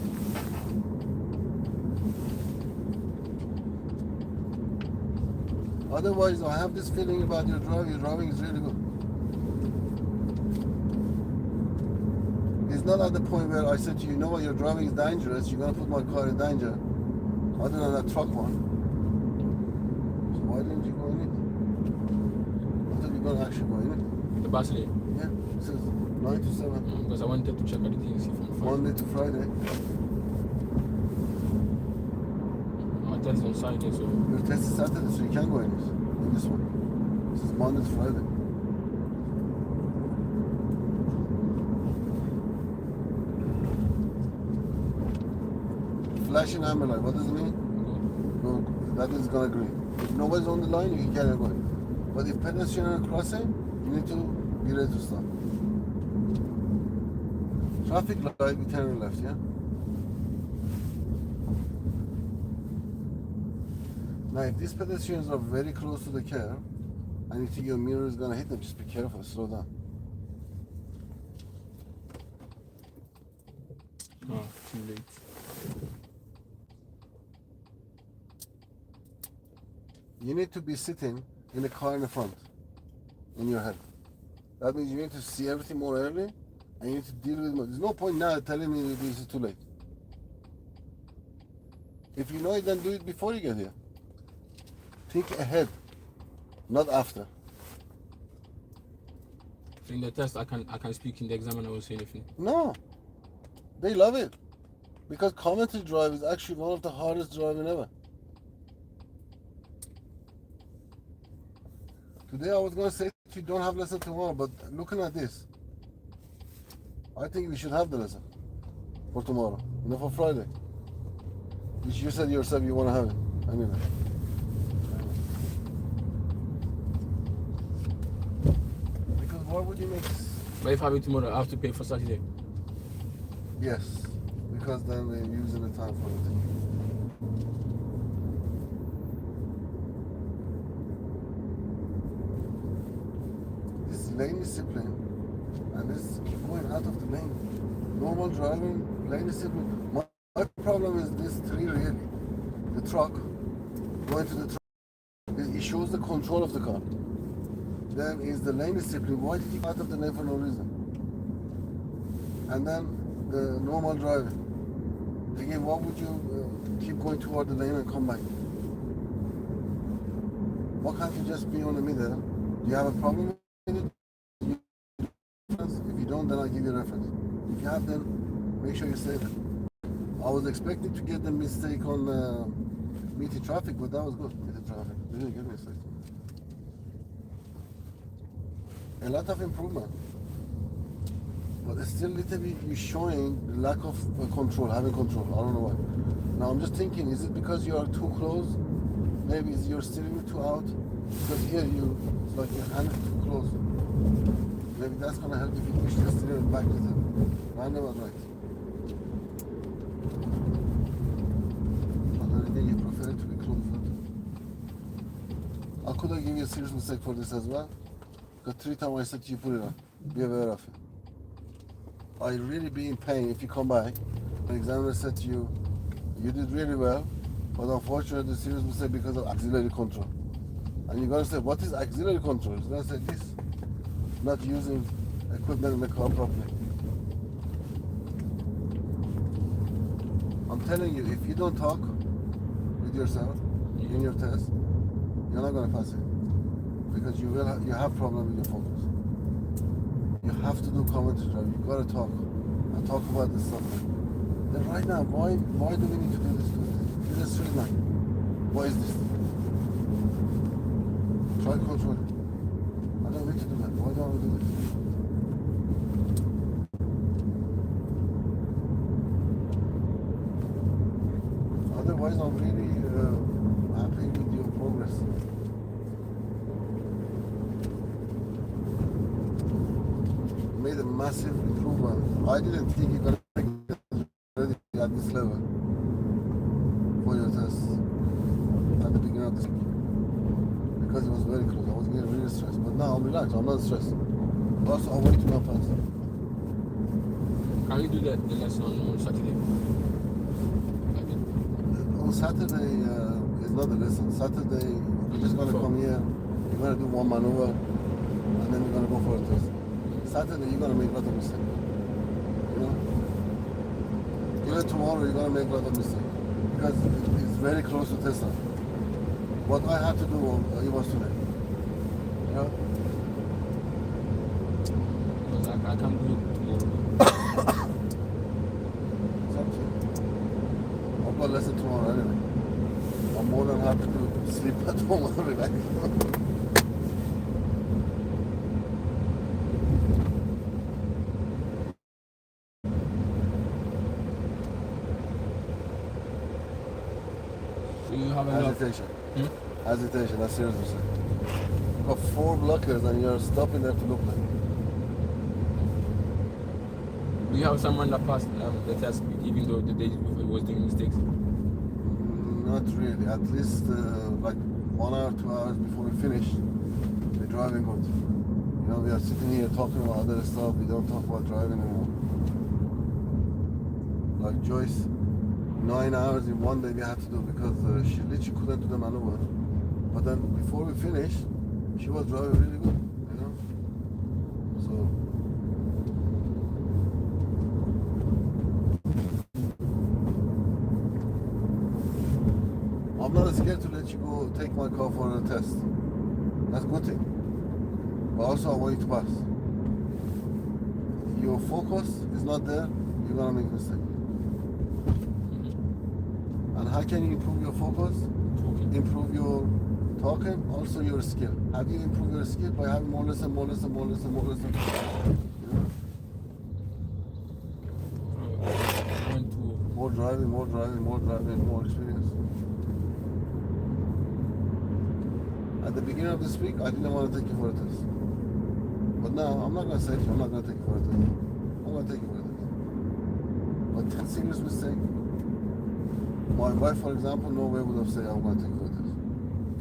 Otherwise, I have this feeling about your driving. Your driving is really good. It's not at the point where I said to you, you know what, your driving is dangerous. You're going to put my car in danger. Other than that truck one. So why didn't you go in it? I thought you were going to actually go in it. The bus lane. Yeah, it says 9 to 7. Because I wanted to check everything, see from Friday. Monday to Friday. My test on Saturday, so Your test is Saturday, so you can go in it. In this one. This is Monday to Friday. Flashing amber light, what does it mean? Go. That is gonna green. If nobody's on the line, you can carry on going. But if pedestrian are crossing, you need to be ready to stop. Traffic light, we turn left, yeah? Now, if these pedestrians are very close to the car, and you think your mirror is gonna hit them, just be careful, slow down. too late. You need to be sitting in the car in the front, in your head. That means you need to see everything more early, and you need to deal with it more. There's no point now telling me that this is too late. If you know it, then do it before you get here. Think ahead, not after. In the test, I can speak. In the exam, and I won't say anything. No, they love it because commentary drive is actually one of the hardest driving ever. Today I was going to say you don't have lesson tomorrow, but looking at this, I think we should have the lesson for tomorrow, not for Friday. Which you said yourself you want to have it. Anyway. Because why would you make... But if I have it tomorrow, I have to pay for Saturday. Yes, because then they're using the time for it. This lane discipline, and this keep going out of the lane. Normal driving, lane discipline. My problem is this tree really. The truck, going to the truck, it shows the control of the car. Then is the lane discipline. Why did you go out of the lane for no reason? And then the normal driving. Again, why would you keep going toward the lane and come back? Why can't you just be on the middle? Do you have a problem with it? If you don't, then I'll give you a reference. If you have, then make sure you say that. I was expecting to get the mistake on meeting traffic, but that was good. Meeting traffic. They didn't get mistake. A lot of improvement. But it's still little bit showing the lack of control, having control. I don't know why. Now I'm just thinking, is it because you are too close? Maybe it's your steering wheel too out? Because here it's like your hand is too close. Maybe that's gonna help if you push the steering back a little. Random was right. You prefer it to be closer. I could have given you a serious mistake for this as well. Because 3 times I said to you put it on. Be aware of it. I'd really be in pain if you come back. The examiner said to you, you did really well, but unfortunately serious mistake because of auxiliary control. And you're going to say, what is auxiliary control? You're going to say this. Not using equipment in the car properly. I'm telling you, if you don't talk with yourself in your test, you're not going to pass it. Because you have problem with your focus. You have to do commentary drive. You got to talk and talk about this stuff. Then right now, why do we need to do this? Do this straight line. Why is this? Try control it. I don't need to do that. Why don't we do this? Otherwise, I'm really happy with your progress. Made a massive improvement. I didn't think you're gonna get ready at this level for your test at the beginning of this week. Because it was very close. I was getting really stressed. But now I'm relaxed. I'm not stressed. Also, I wait to not pass. Can we do the lesson on Saturday? On Saturday is not the lesson. Saturday, you're just gonna come here. You're gonna do one maneuver, and then you're gonna go for a test. Saturday, you're gonna make a lot of mistakes. You know? Even tomorrow, you're gonna make a lot of mistakes because it's very close to Tesla. What I had to do, it was today. You know? Because I can't do it tomorrow. Something. I've got a lesson tomorrow anyway. I'm more than happy to sleep at home and relax. Hesitation. Hesitation, that's seriously. You've got 4 blockers and you're stopping there to look like. Do you have someone that passed the test even though the day before he was doing mistakes? Not really. At least like 1 hour, 2 hours before we finish, we're driving good. You know, we are sitting here talking about other stuff. We don't talk about driving anymore. Like Joyce, 9 hours in one day we had to do because she literally couldn't do the maneuver. But then before we finished, she was driving really good, you know. So I'm not scared to let you go take my car for a test. That's a good thing. But also I want you to pass. Your focus is not there, you're gonna make a mistake. And how can you improve your focus? Improve your talking, also your skill. How do you improve your skill? By having more listen. You know? More driving, more experience. At the beginning of this week, I didn't want to take you for a test. But now, I'm not going to say to you, I'm not going to take you for a test. I'm going to take you for a test. But 10 serious mistake, my wife, for example, no way would have said, I'm going to take you for a test.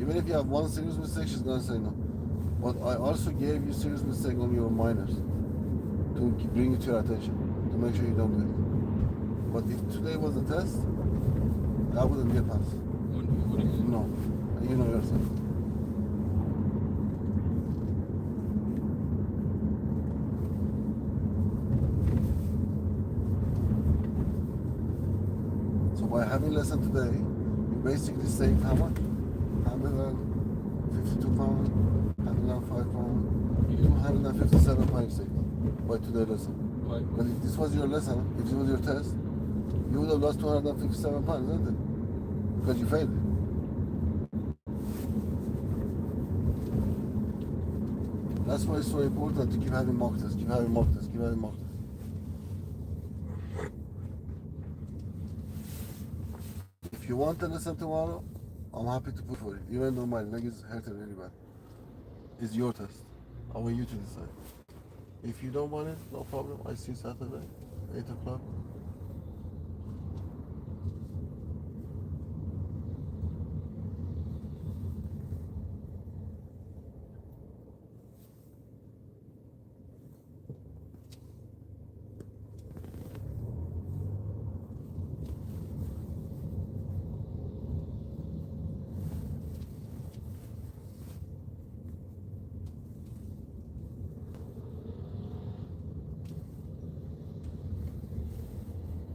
Even if you have one serious mistake, she's going to say no. But I also gave you serious mistake on your minors to bring it to your attention, to make sure you don't do it. But if today was a test, that wouldn't be a pass. No. And you know yourself. So by having lesson today, you basically saved how much? 152 pounds, 105 pounds, 257 pounds saved by today's lesson. Right. Because if this was your lesson, if this was your test, you would have lost 257 pounds, isn't it? Because you failed. That's why it's so important to keep having mock tests, keep having mock tests. If you want to listen tomorrow, I'm happy to put for it, even though my leg is hurting really bad. It's your test. I want you to decide. If you don't want it, no problem. I see you Saturday, 8 o'clock.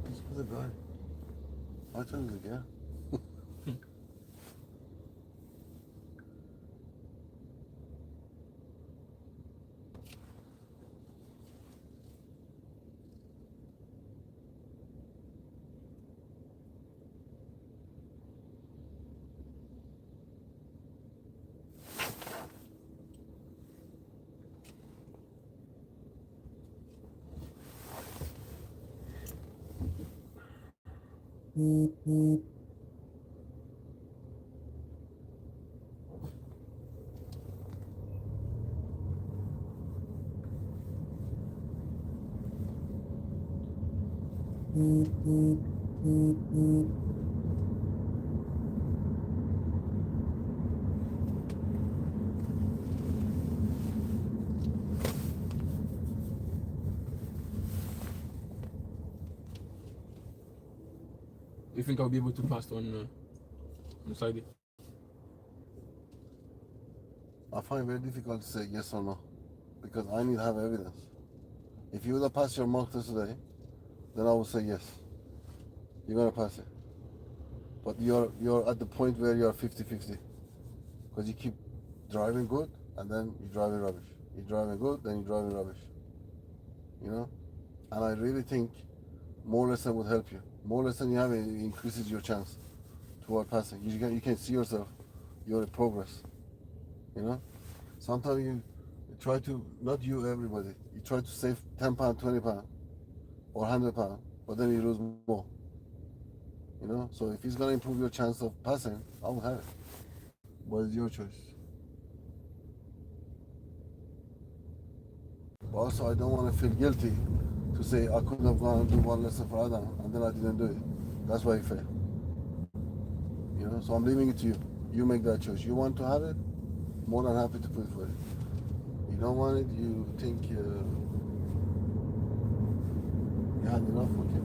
This is a guy. I told you again. You think I'll be able to pass on Friday? I find it very difficult to say yes or no, because I need to have evidence. If you would have passed your mock test today, then I would say yes. You're gonna pass it. But you're at the point where you're 50-50. Because you keep driving good and then you're driving rubbish. You're driving good, then you're driving rubbish. You know? And I really think more lesson would help you. More lesson you have, it increases your chance toward passing. You can see yourself, you're in progress. You know? Sometimes you try to, not you, everybody, you try to save 10 pounds, 20 pounds, or 100 pounds, but then you lose more. You know? So if it's going to improve your chance of passing, I will have it. But it's your choice. But also, I don't want to feel guilty to say I couldn't have gone and do one lesson for Adam, and then I didn't do it. That's why I failed. You know? So I'm leaving it to you. You make that choice. You want to have it? More than happy to put it for it. You don't want it, you think you had enough, okay.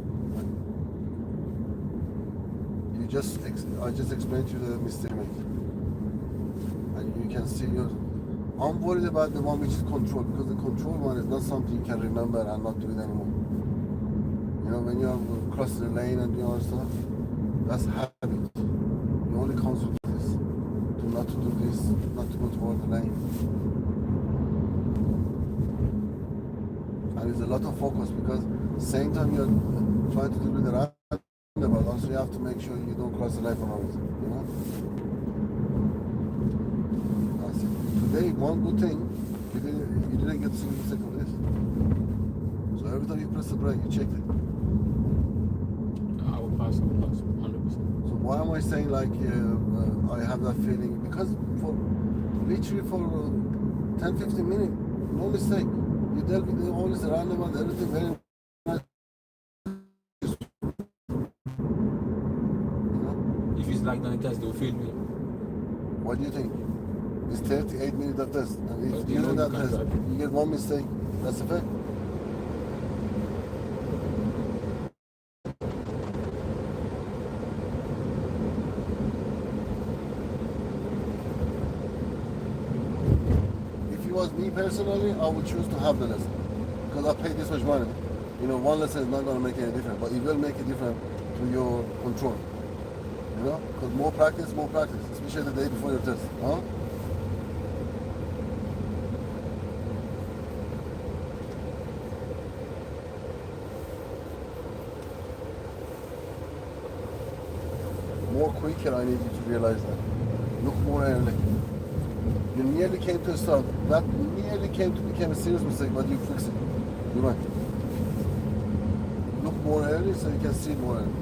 I just explained to you the mistake you made. can see yours. I'm worried about the one which is control, because the control one is not something you can remember and not do it anymore. You know, when you're across the lane and doing all stuff, that's habit. It only comes with this. Not to do this, not to go toward the lane. And it's a lot of focus, because same time you're trying to do the roundabout, also you have to make sure you don't cross the line for no reason, you know? That's it. Today, one good thing, you didn't get single mistake of this. So every time you press the brake, you checked it. I will pass, 100%. So why am I saying like I have that feeling? Because for literally for 10-15 minutes, no mistake. You dealt with all this roundabout, everything very nice. You know? If it's like that test, they will fail me. What do you think? It's 38 minutes of test, and if But you you do know that you can't test, drive. you get one mistake. That's a fact. If it was me personally, I would choose to have the lesson, because I paid this much money. You know, one lesson is not going to make any difference, but it will make a difference to your control. You know, because more practice, especially the day before your test. Huh? More quicker, I need you to realize that. Look more early. You nearly came to a stop. That nearly came to become a serious mistake, but you fixed it. You're right. Look more early so you can see more early.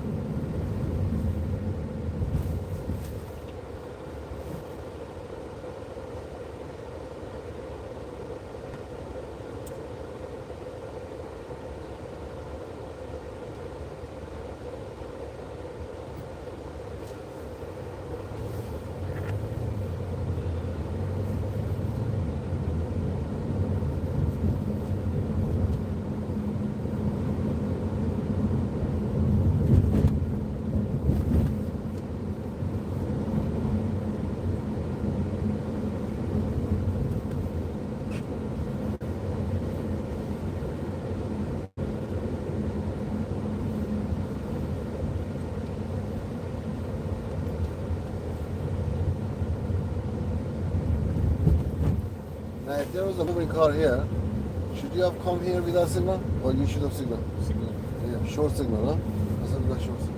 Now, if there was a moving car here, should you have come here without signal, or you should have signal? Signal. Yeah, short signal, huh? That's a good short signal.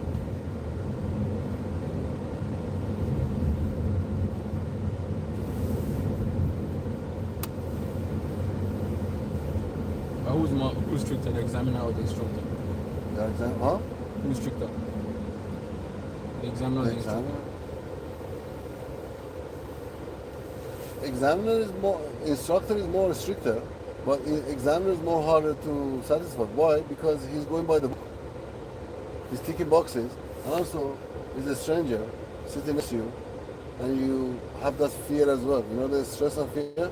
But who's stricter, the examiner or the instructor? The exam, huh? Who's stricter? The examiner or The the instructor? examiner. Examiner is more, instructor is more stricter, but examiner is more harder to satisfy. Why? Because he's going by the book. He's ticking boxes, and also he's a stranger sitting next to you, and you have that fear as well. You know, the stress and fear.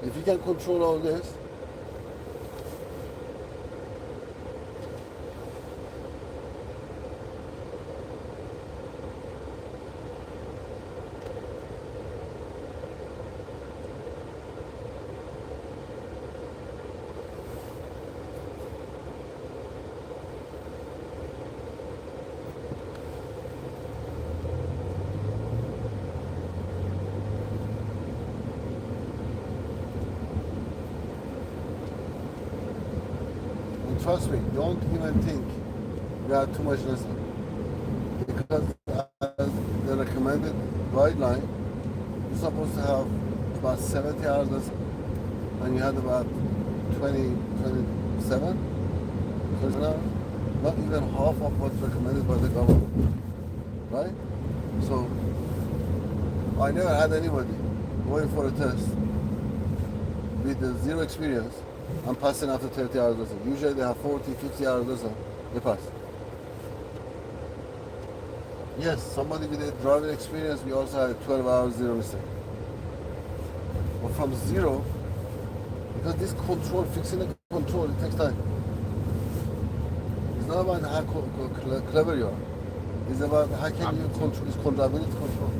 If you can control all this, and trust me, don't even think you have too much lesson, because as the recommended guideline, you're supposed to have about 70 hours lesson, and you had about 20, 27 hours, not even half of what's recommended by the government, right? So I never had anybody going for a test with zero experience and passing after 30 hours lesson. Usually they have 40, 50 hours lesson, they pass. Yes, somebody with a driving experience, we also had 12 hours, zero mistake. But from zero, because this control, fixing the control, it takes time. It's not about how clever you are. It's about how can you control this ability to control.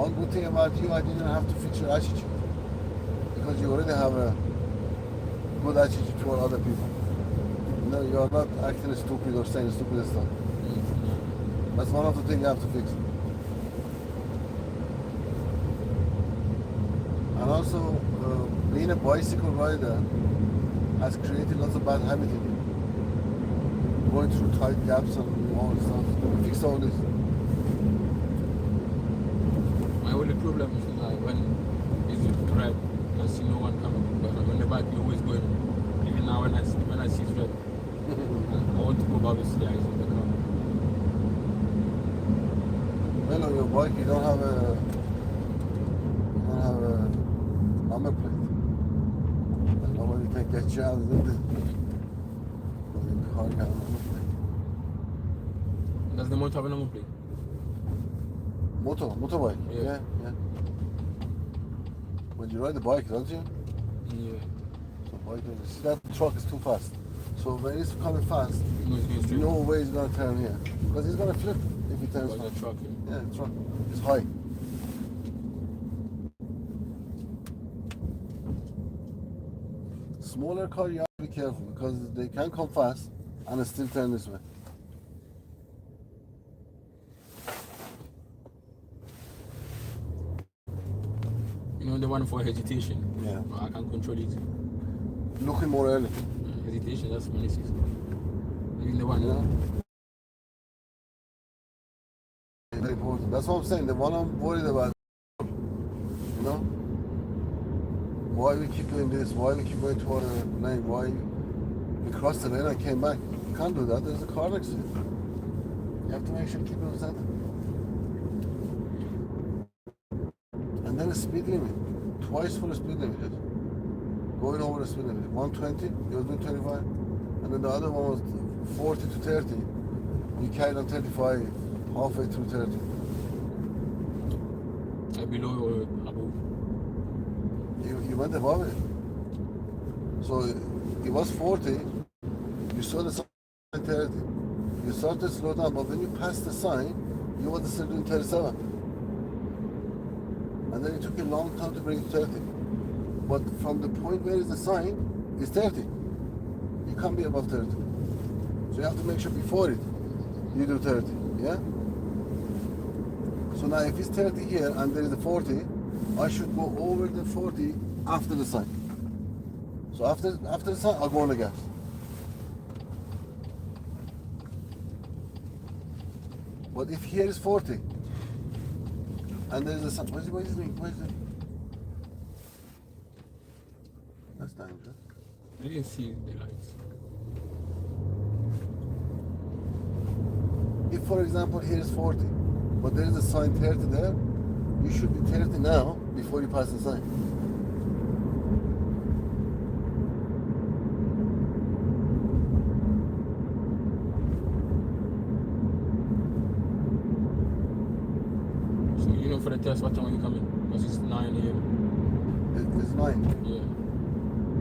One good thing about you, I didn't have to fix your attitude. Because you already have a good attitude toward other people. You know, you're not acting stupid or saying stupid stuff. That's one of the things you have to fix. And also, being a bicycle rider has created lots of bad habits in you. Going through tight gaps and all this stuff. Fix all this. My only problem is like when it's red, I see no one coming. But on the bike, you're always going. Even now, when I see it's red, I want to go back to see eyes in the car. Well, on your bike, you don't have a number plate. And nobody can get you out, isn't it? But in the car, you have a number plate. Does the motor have a number plate? Motorbike? Yeah. Yeah. When you ride the bike, don't you? Yeah. So bike, see that truck is too fast. So when it's coming fast, No, it's going straight. no way he's gonna turn here. Because he's gonna flip if he turns Like fast. a truck. Yeah, the truck is high. Smaller car, you have to be careful because they can come fast and still turn this way. You know the one for hesitation? Yeah. I can control it. Looking more early. Hesitation, that's when it is. Even the one. Yeah. Very important. That's what I'm saying. The one I'm worried about, you know, why we keep doing this? Why we keep going to our lane? Why we crossed the lane and came back? You can't do that. There's a car next to you. You have to make sure you keep it in the center. And then a speed limit, twice for the speed limit. Going over the speed limit, 120, you was doing 25, and then the other one was 40 to 30. You carried on 35, halfway through 30. Below or above? You went above it. So it was 40, you saw the sign 30. You started to slow down, but when you passed the sign, you were still doing 37. And then it took you a long time to bring it to 30. But from the point where is the sign, it's 30. You can't be above 30. So you have to make sure before it, you do 30, yeah? So now if it's 30 here and there is a 40, I should go over the 40 after the sign. So after the sign, I'll go on the gas. But if here is 40, and there is a sign, where's it? That's dangerous. I didn't see the lights. If, for example, here is 40, but there is a sign 30 there, you should be 30 now before you pass the sign. So you know for the test, what time are you coming? Because it's 9 a.m. It's 9. Yeah.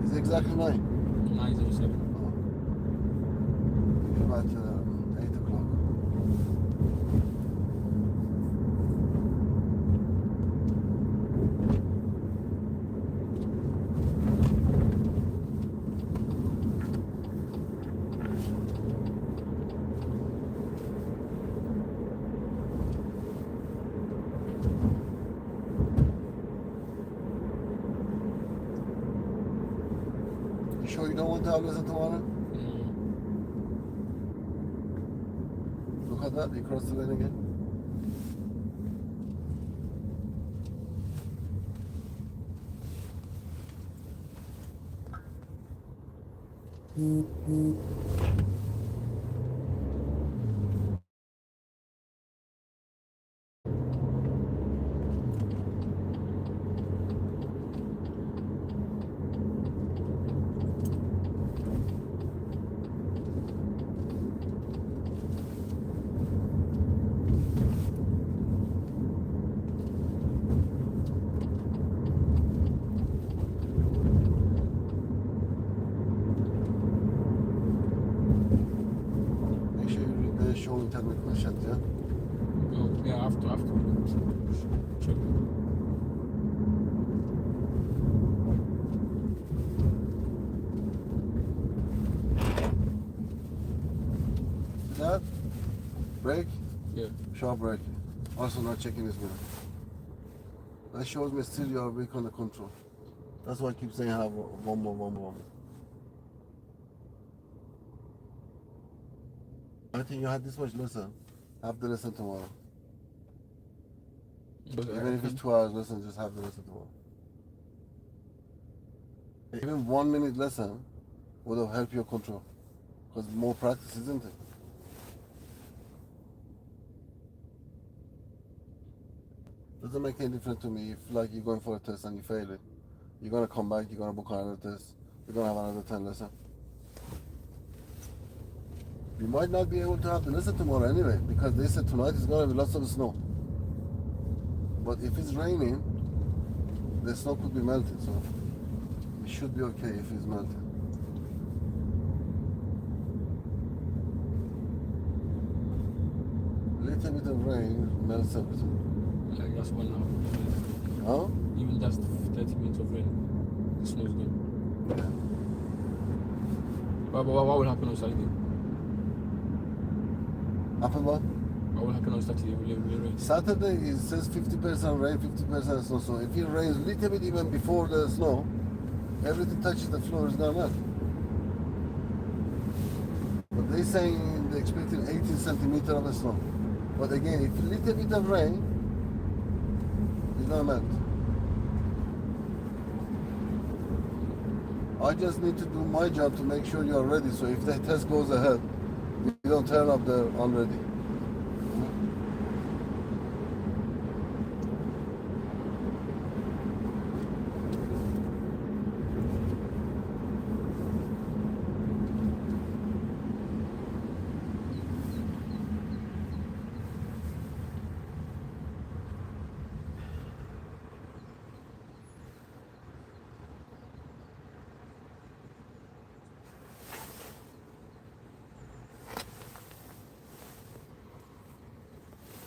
It's exactly 9. 9:07. It's about 8 o'clock. You sure you don't want to have listen tomorrow? Look at that, you crossed the lane again. have to check. That brake, Yeah. sharp brake. Also not checking his mirror. That shows me still you are weak under control. That's why I keep saying have one more. I think you had this much lesson. Have the lesson tomorrow. But Even if it's 2 hours lesson, just have the lesson tomorrow. Even 1 minute lesson would have helped your control. Because more practice, isn't it? Doesn't make any difference to me if like you're going for a test and you fail it. You're gonna come back, you're gonna book another test, you're gonna have another 10 lesson. You might not be able to have the lesson tomorrow anyway, because they said tonight is gonna be lots of snow. But if it's raining, the snow could be melted, so it should be okay if it's melted. A little bit of rain melts everything. like just 1 hour. Huh? Even just 30 minutes of rain, the snow is gone. Yeah. But what will happen on Saturday? Happen what? What will happen on Saturday? Will it rain? Saturday it says 50% rain, 50% snow. So if it rains a little bit even before the snow, everything touches the floor is gonna melt. But they're saying they're expecting 18 centimeters of snow. But again, if a little bit of rain, it's gonna melt. I just need to do my job to make sure you are ready. So if the test goes ahead, you don't turn up there unready.